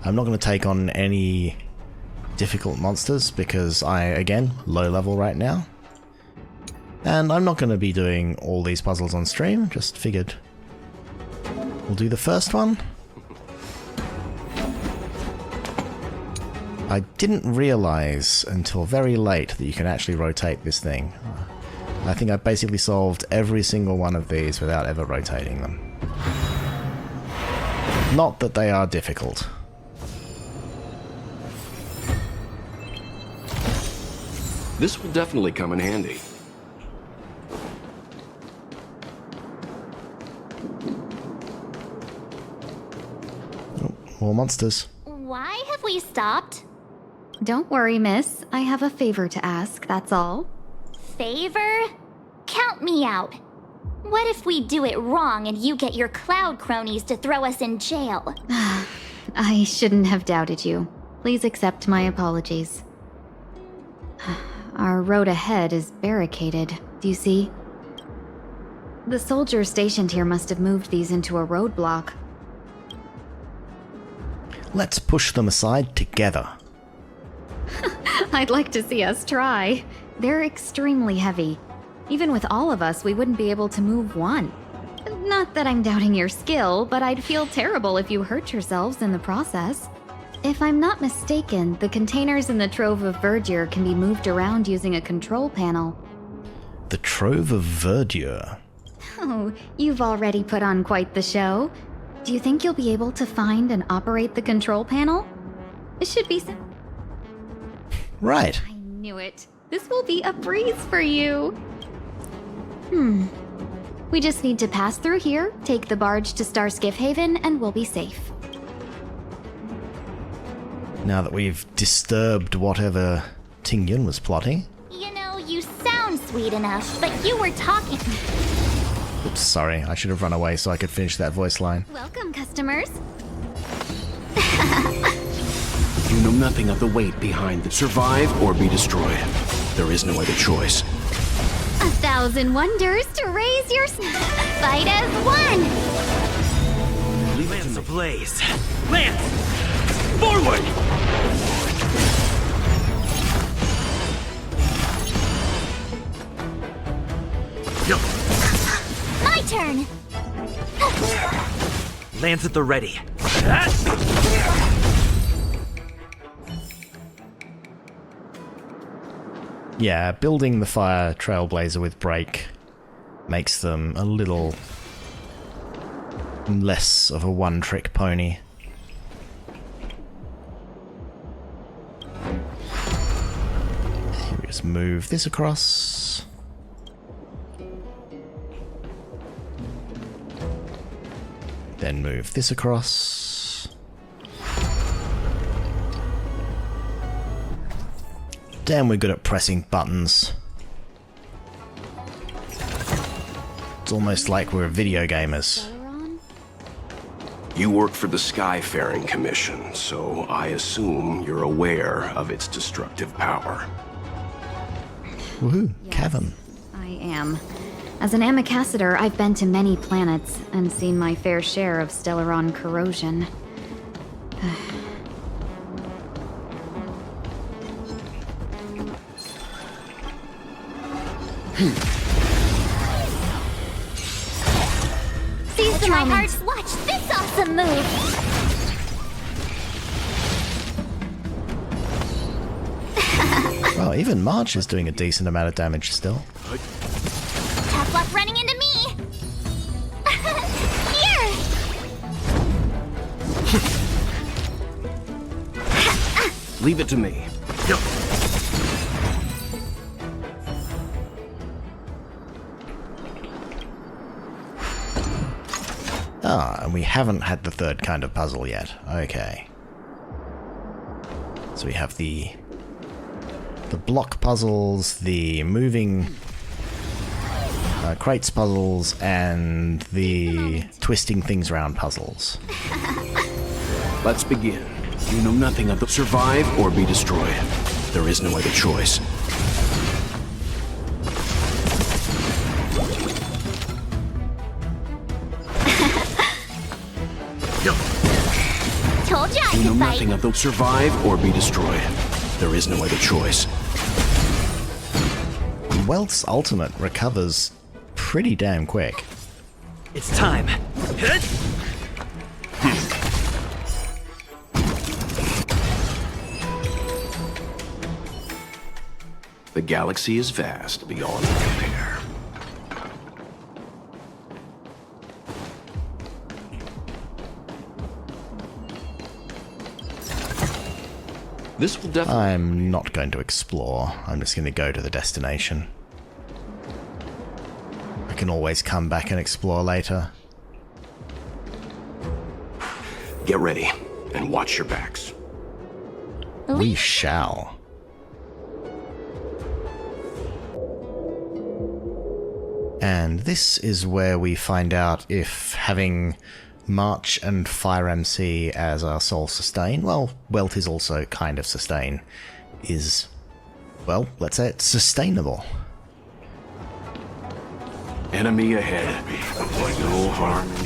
I'm not going to take on any difficult monsters because again, low level right now. And I'm not going to be doing all these puzzles on stream, just figured we'll do the first one. I didn't realize until very late that you can actually rotate this thing. I think I basically solved every single one of these without ever rotating them. Not that they are difficult. This will definitely come in handy. Oh, more monsters. Why have we stopped? Don't worry, miss. I have a favor to ask, that's all. Favor? Count me out. What if we do it wrong and you get your cloud cronies to throw us in jail? I shouldn't have doubted you. Please accept my apologies. Our road ahead is barricaded, do you see? The soldiers stationed here must have moved these into a roadblock. Let's push them aside together. I'd like to see us try. They're extremely heavy. Even with all of us, we wouldn't be able to move one. Not that I'm doubting your skill, but I'd feel terrible if you hurt yourselves in the process. If I'm not mistaken, the containers in the Trove of Verdure can be moved around using a control panel. The Trove of Verdure. Oh, you've already put on quite the show. Do you think you'll be able to find and operate the control panel? It should be Right. I knew it. This will be a breeze for you. We just need to pass through here, take the barge to Starskiff Haven, and we'll be safe. Now that we've disturbed whatever Tingyun was plotting. You know, you sound sweet enough, but you were talking. Oops, sorry. I should have run away so I could finish that voice line. Welcome, customers. You know nothing of the weight behind the survive or be destroyed. There is no other choice. 1,000 wonders to raise your fight as one. Lance ablaze. Lance! Forward! Yo. My turn. Lance at the ready. Yeah, building the fire trailblazer with brake makes them a little less of a one-trick pony. Here we just move this across. Then move this across. Damn, we're good at pressing buttons. It's almost like we're video gamers. You work for the Skyfaring Commission, so I assume you're aware of its destructive power. Woohoo, Kevin. I am. As an Amicassator, I've been to many planets and seen my fair share of Stellaron corrosion. Seize the hearts. Watch this awesome move. Well, even March is doing a decent amount of damage still. Tough luck running into me. Here. Leave it to me. Ah, and we haven't had the third kind of puzzle yet. Okay. So we have the block puzzles, the moving crates puzzles, and the twisting things around puzzles. Let's begin. You know nothing of the survive or be destroyed. There is no other choice. Told you I You know could fight. nothing of the survive or be destroyed. There is no other choice. Wealth's ultimate recovers pretty damn quick. It's time. The galaxy is vast beyond compare. This will definitely... I'm not going to explore. I'm just going to go to the destination. I can always come back and explore later. Get ready, and watch your backs. We shall. And this is where we find out if having March and Fire MC as our sole sustain, well, Wealth is also kind of sustain, is, well, let's say it's sustainable. Enemy ahead. No harm in...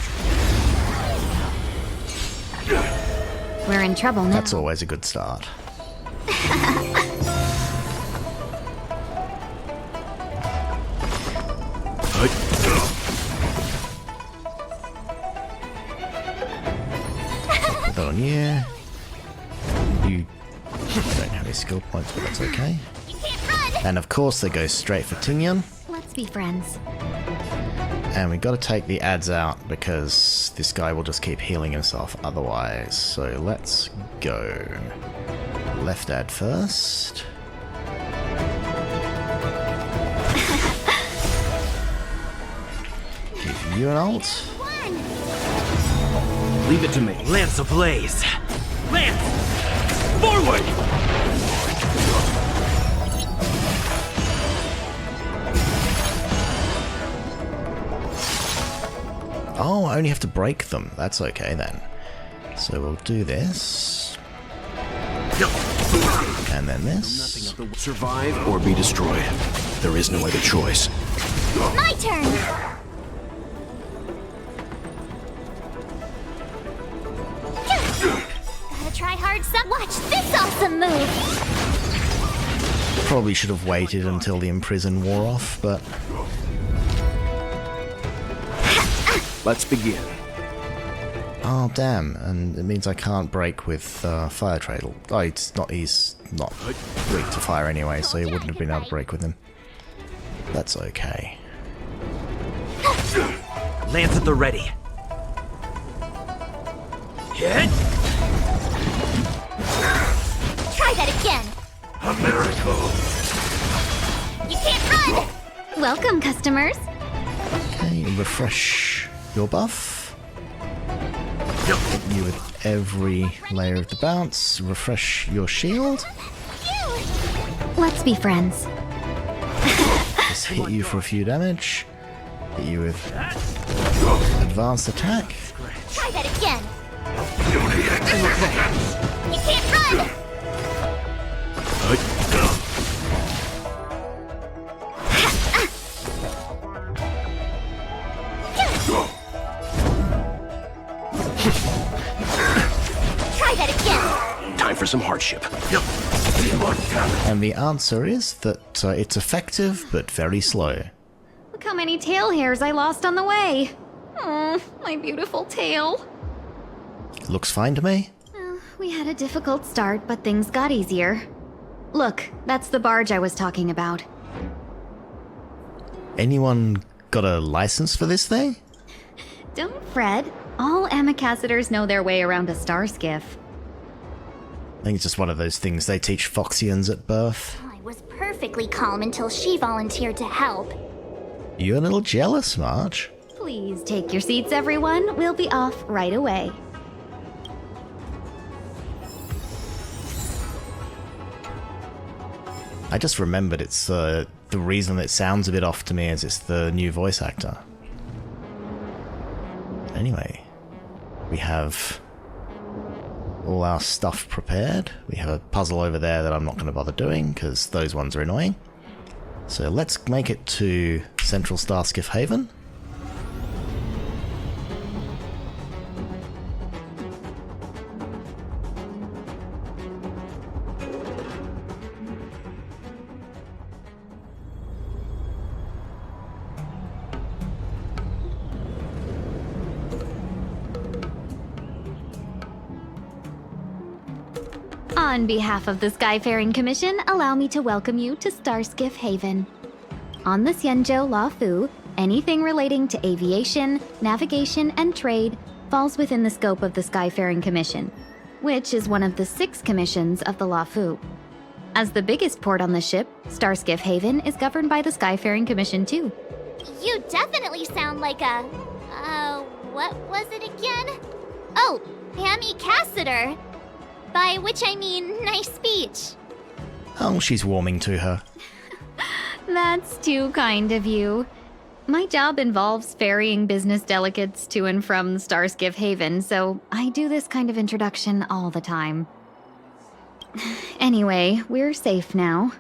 We're in trouble now. That's always a good start. Put that on you. You don't have any skill points, but that's okay. And of course they go straight for Tingyun. Let's be friends. And we got to take the ads out because this guy will just keep healing himself otherwise. So let's go. Left ad first. Give you an ult. Leave it to me. Lance ablaze. Lance! Forward! Oh, I only have to break them. That's okay then. So we'll do this. And then this. Nothing of the survive or be destroyed. There is no other choice. My turn. Gotta try hard. Watch this awesome move. Probably should have waited until the imprison wore off, but Let's begin. oh damn! And it means I can't break with fire trade. Oh, he's not weak to fire anyway, so he wouldn't have been able to break with him. That's okay. Lance at the ready. Hit! Try that again. A miracle! You can't run. Welcome, customers. Okay, refresh your buff. Hit you with every layer of the bounce. Refresh your shield. Phew. Let's be friends. Just hit you for a few damage. Hit you with advanced attack. Try that again. You can't run! Try that again. Time for some hardship. And the answer is that it's effective, but very slow. Look how many tail hairs I lost on the way. Oh, my beautiful tail. Looks fine to me. We had a difficult start, but things got easier. Look, that's the barge I was talking about. Anyone got a license for this thing? Don't fret. All Amicassadors know their way around a star skiff. I think it's just one of those things they teach Foxians at birth. I was perfectly calm until she volunteered to help. You're a little jealous, Marge. Please take your seats, everyone. We'll be off right away. I just remembered it's the reason it sounds a bit off to me is it's the new voice actor. Anyway, we have all our stuff prepared. We have a puzzle over there that I'm not going to bother doing because those ones are annoying. So let's make it to Central Starskiff Haven. On behalf of the Skyfaring Commission, allow me to welcome you to Starskiff Haven. On the Xianzhou Lafu, anything relating to aviation, navigation, and trade falls within the scope of the Skyfaring Commission, which is one of the 6 commissions of the Lafu. As the biggest port on the ship, Starskiff Haven is governed by the Skyfaring Commission too. You definitely sound like a... what was it again? Oh, Amicassador. By which I mean nice speech. Oh, she's warming to her. That's too kind of you. My job involves ferrying business delegates to and from Starskiff Haven, so I do this kind of introduction all the time. Anyway, we're safe now.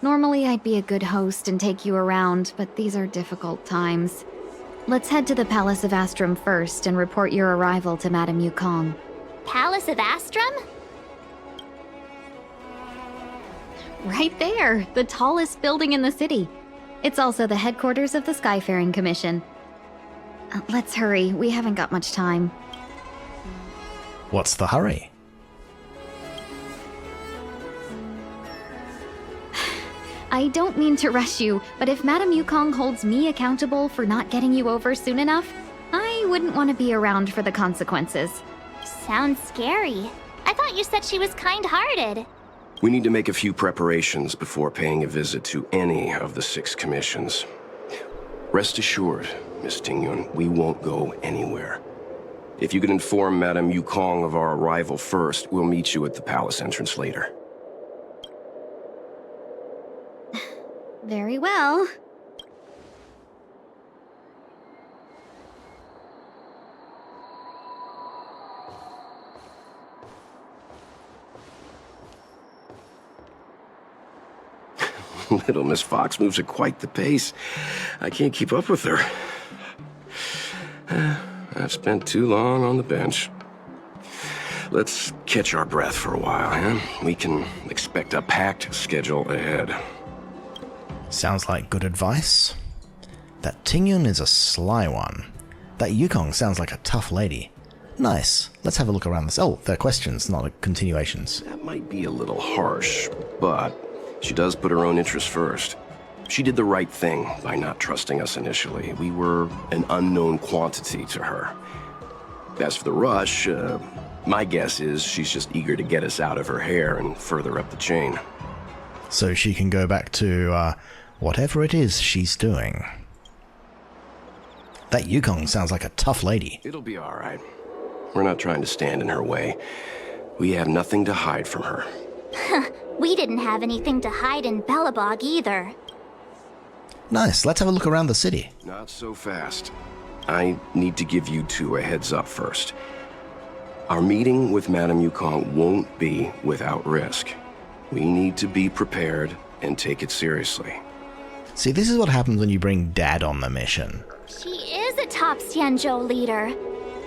Normally I'd be a good host and take you around, but these are difficult times. Let's head to the Palace of Astrum first and report your arrival to Madame Yukong. Palace of Astrum? Right there, the tallest building in the city. It's also the headquarters of the Skyfaring Commission. Let's hurry, we haven't got much time. What's the hurry? I don't mean to rush you, but if Madame Yukong holds me accountable for not getting you over soon enough, I wouldn't want to be around for the consequences. Sounds scary. I thought you said she was kind-hearted. We need to make a few preparations before paying a visit to any of the 6 commissions. Rest assured, Miss Tingyun, we won't go anywhere. If you could inform Madame Yukong of our arrival first, we'll meet you at the palace entrance later. Very well. Little Miss Fox moves at quite the pace. I can't keep up with her. I've spent too long on the bench. Let's catch our breath for a while, huh? We can expect a packed schedule ahead. Sounds like good advice. That Tingyun is a sly one. That Yukong sounds like a tough lady. Nice. Let's have a look around this. Oh, they're questions, not continuations. That might be a little harsh, but she does put her own interests first. She did the right thing by not trusting us initially. We were an unknown quantity to her. As for the rush, my guess is she's just eager to get us out of her hair and further up the chain. So she can go back to, whatever it is she's doing. That Yukong sounds like a tough lady. It'll be all right. We're not trying to stand in her way. We have nothing to hide from her. We didn't have anything to hide in Belobog either. Nice, let's have a look around the city. Not so fast. I need to give you two a heads up first. Our meeting with Madame Yukong won't be without risk. We need to be prepared and take it seriously. See, this is what happens when you bring Dad on the mission. She is a top Xianzhou leader.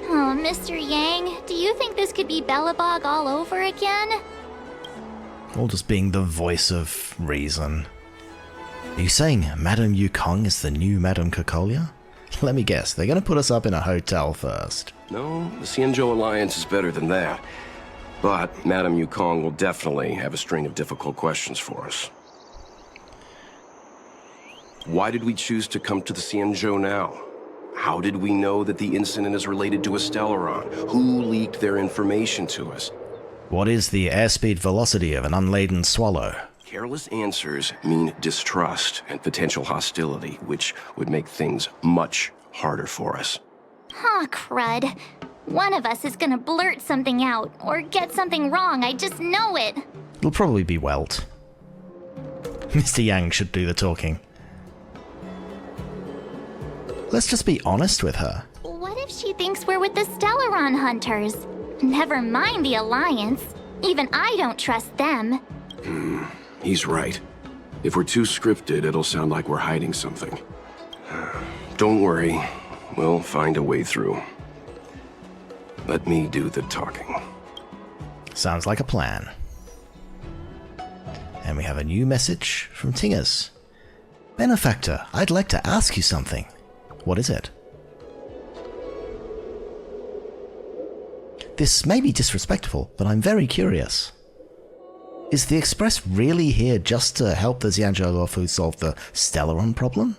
Oh, Mr. Yang, do you think this could be Belobog all over again? All just being the voice of reason. Are you saying Madame Yukong is the new Madame Kokolia? Let me guess, they're gonna put us up in a hotel first. No, the Xianzhou Alliance is better than that. But Madame Yukong will definitely have a string of difficult questions for us. Why did we choose to come to the Xianzhou now? How did we know that the incident is related to a Stellaron? Who leaked their information to us? What is the airspeed velocity of an unladen swallow? Careless answers mean distrust and potential hostility, which would make things much harder for us. Aw, crud. One of us is gonna blurt something out, or get something wrong, I just know it. It'll probably be Welt. Mr. Yang should do the talking. Let's just be honest with her. What if she thinks we're with the Stellaron Hunters? Never mind the Alliance. Even I don't trust them. He's right. If we're too scripted, it'll sound like we're hiding something. Don't worry. We'll find a way through. Let me do the talking. Sounds like a plan. And we have a new message from Tingers. Benefactor, I'd like to ask you something. What is it? This may be disrespectful, but I'm very curious. Is the Express really here just to help the Xianzhou Luofu solve the Stellaron problem?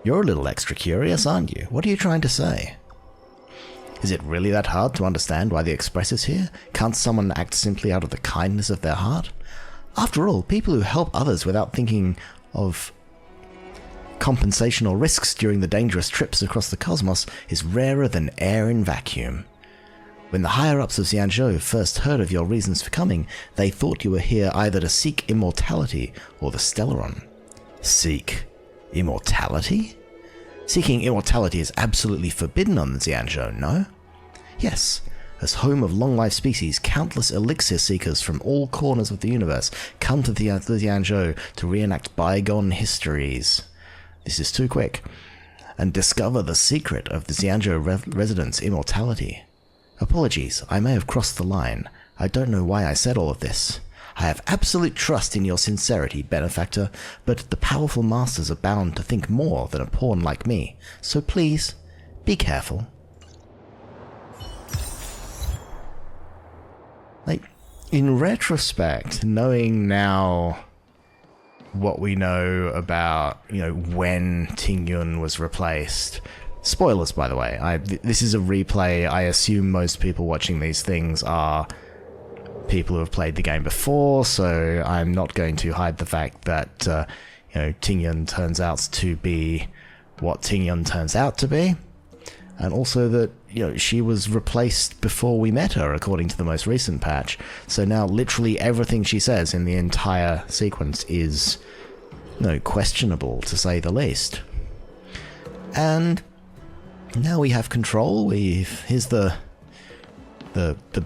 You're a little extra curious, aren't you? What are you trying to say? Is it really that hard to understand why the Express is here? Can't someone act simply out of the kindness of their heart? After all, people who help others without thinking of compensation or risks during the dangerous trips across the cosmos is rarer than air in vacuum. When the higher-ups of Xianzhou first heard of your reasons for coming, they thought you were here either to seek immortality or the Stellaron. Seek immortality? Seeking immortality is absolutely forbidden on the Xianzhou, no? Yes, as home of long-life species, countless elixir seekers from all corners of the universe come to the Xianzhou to reenact bygone histories. This is too quick. And discover the secret of the Xianzhou residents' immortality. Apologies, I may have crossed the line. I don't know why I said all of this. I have absolute trust in your sincerity, Benefactor, but the powerful masters are bound to think more than a pawn like me. So please, be careful. Like, in retrospect, knowing now what we know about, when Tingyun was replaced. Spoilers, by the way. This is a replay. I assume most people watching these things are people who have played the game before, so I'm not going to hide the fact that, Tingyun turns out to be what Tingyun turns out to be. And also that, she was replaced before we met her, according to the most recent patch. So now literally everything she says in the entire sequence is, questionable, to say the least. And now we have control. Here's the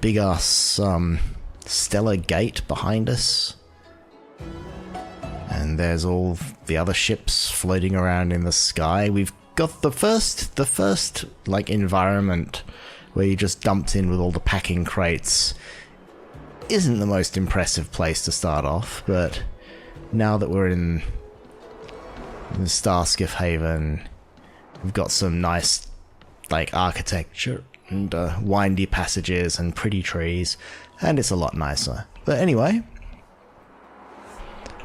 big-ass, stellar gate behind us. And there's all the other ships floating around in the sky. We've got the first environment where you just dumped in with all the packing crates. Isn't the most impressive place to start off, but now that we're in the Starskiff Haven, we've got some nice architecture and windy passages and pretty trees, and it's a lot nicer. But anyway,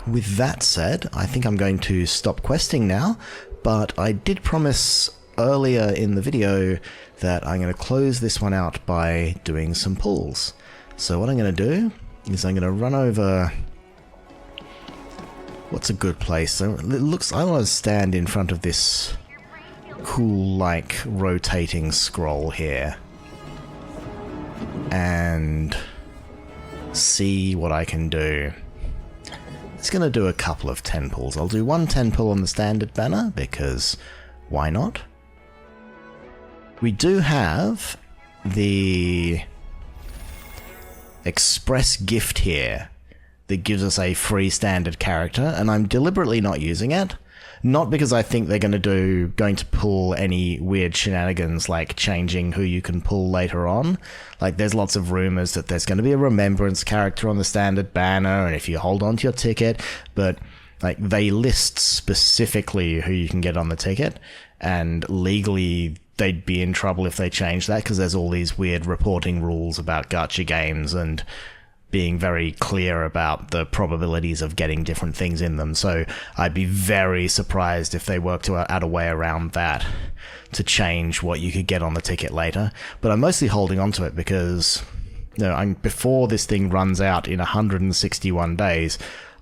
with that said, I think I'm going to stop questing now. But I did promise earlier in the video that I'm going to close this one out by doing some pulls. So what I'm going to do is I'm going to run over... What's a good place? So I want to stand in front of this cool, rotating scroll here. And see what I can do. It's going to do a couple of 10 pulls. I'll do one 10 pull on the standard banner, because why not? We do have the express gift here that gives us a free standard character, and I'm deliberately not using it. Not because I think they're going to pull any weird shenanigans like changing who you can pull later on. Like, there's lots of rumors that there's going to be a remembrance character on the standard banner, and if you hold on to your ticket, but like, they list specifically who you can get on the ticket, and legally they'd be in trouble if they changed that, because there's all these weird reporting rules about gacha games and being very clear about the probabilities of getting different things in them. So I'd be very surprised if they worked out a way around that to change what you could get on the ticket later. But I'm mostly holding on to it because, you know, before this thing runs out in 161 days,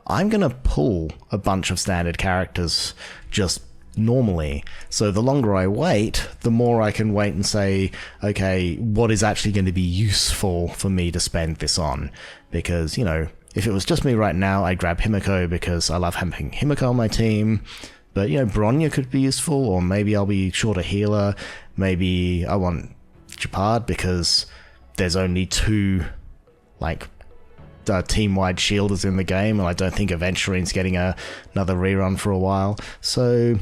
I'm going to pull a bunch of standard characters just normally. So the longer I wait, the more I can wait and say, okay, what is actually going to be useful for me to spend this on? Because, you know, if it was just me right now, I'd grab Himiko because I love having Himiko on my team. But, you know, Bronya could be useful, or maybe I'll be short a healer. Maybe I want Japard because there's only 2, like, team-wide shielders in the game, and I don't think Aventurine's getting another rerun for a while. So,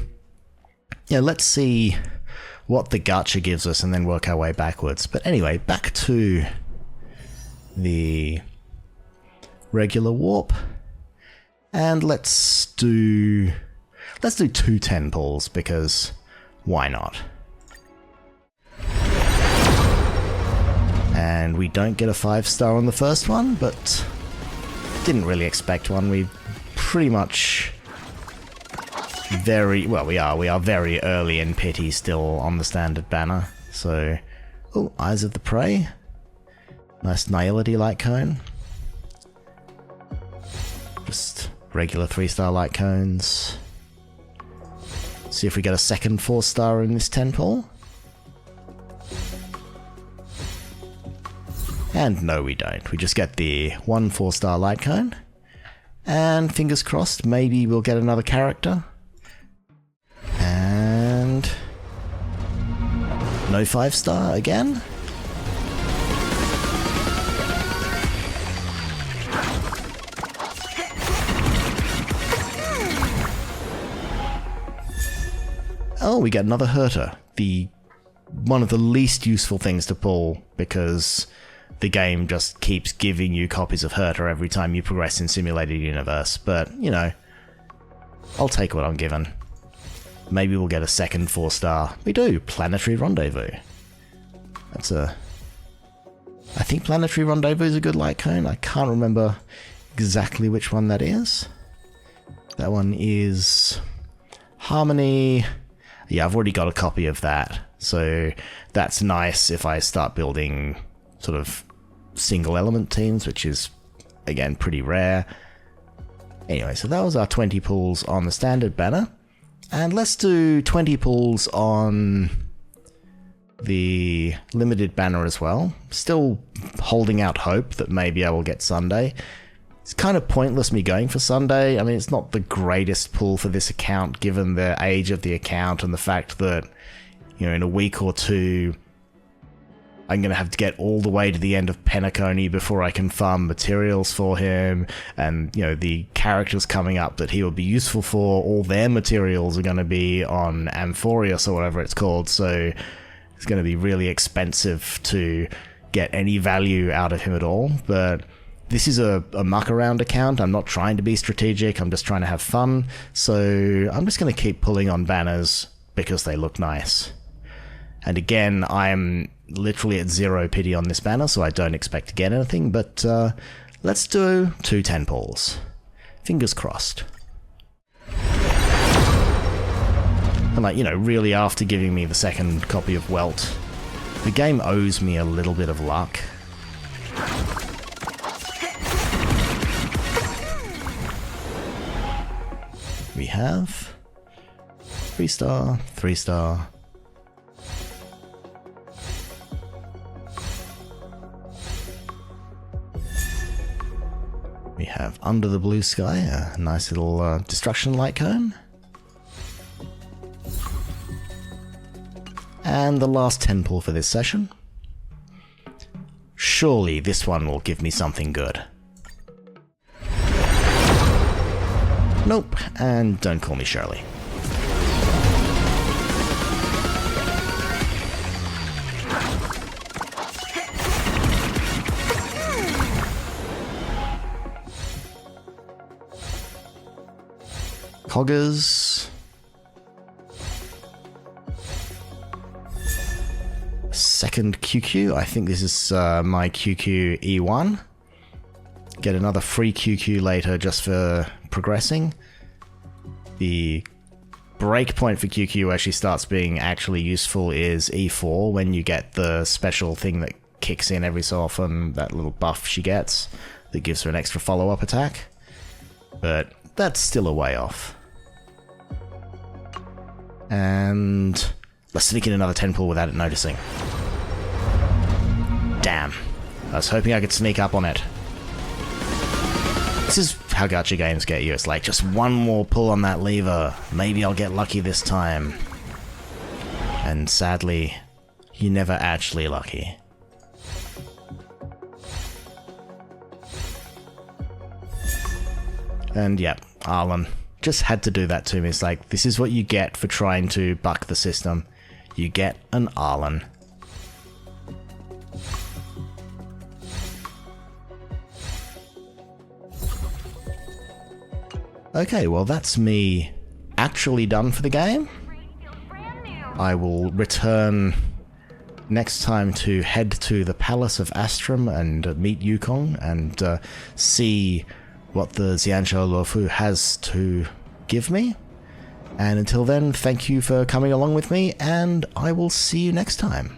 yeah, let's see what the gacha gives us and then work our way backwards. But anyway, back to the regular warp, and let's do 2 10 pulls, because why not? And we don't get a 5-star on the first one, but didn't really expect one. We pretty much we are very early in pity still on the standard banner. So, oh, Eyes of the Prey, nice Nihility light cone. Just regular 3-star light cones. See if we get a second 4-star in this 10 pull. And no, we don't. We just get the 1 4-star light cone. And fingers crossed, maybe we'll get another character. And no 5-star again. Oh, we get another Herter. One of the least useful things to pull, because the game just keeps giving you copies of Herter every time you progress in Simulated Universe. But, you know, I'll take what I'm given. Maybe we'll get a second 4-star. We do! Planetary Rendezvous. I think Planetary Rendezvous is a good light cone. I can't remember exactly which one that is. That one is Harmony. Yeah, I've already got a copy of that, so that's nice if I start building sort of single element teams, which is, again, pretty rare. Anyway, so that was our 20 pulls on the standard banner, and let's do 20 pulls on the limited banner as well. Still holding out hope that maybe I will get Sunday. It's kind of pointless me going for Sunday. I mean, it's not the greatest pull for this account given the age of the account and the fact that, you know, in a week or two I'm going to have to get all the way to the end of Penacony before I can farm materials for him, and, you know, the characters coming up that he will be useful for, all their materials are going to be on Amphorius or whatever it's called, so it's going to be really expensive to get any value out of him at all. But this is a muck around account. I'm not trying to be strategic, I'm just trying to have fun, so I'm just going to keep pulling on banners because they look nice. And again, I'm literally at 0 pity on this banner, so I don't expect to get anything, but let's do 2 10 pulls. Fingers crossed. And, like, you know, really after giving me the second copy of Welt, the game owes me a little bit of luck. We have 3-star, 3-star. under the blue sky, a nice little destruction light cone. And the last 10 pull for this session. Surely this one will give me something good. Nope, and don't call me Shirley. Coggers. Second QQ. I think this is my QQ-E1. Get another free QQ later just for progressing. The breakpoint for QQ where she starts being actually useful is E4, when you get the special thing that kicks in every so often, that little buff she gets that gives her an extra follow-up attack. But that's still a way off. And let's sneak in another 10 pull without it noticing. Damn. I was hoping I could sneak up on it. This is how gacha games get you. It's like, just one more pull on that lever. Maybe I'll get lucky this time. And sadly, you're never actually lucky. And yep, Arlen just had to do that to me. It's like, this is what you get for trying to buck the system. You get an Arlen. Okay, well that's me actually done for the game. I will return next time to head to the Palace of Astrum and meet Yukong and see what the Xianzhou Luofu has to give me. And until then, thank you for coming along with me, and I will see you next time.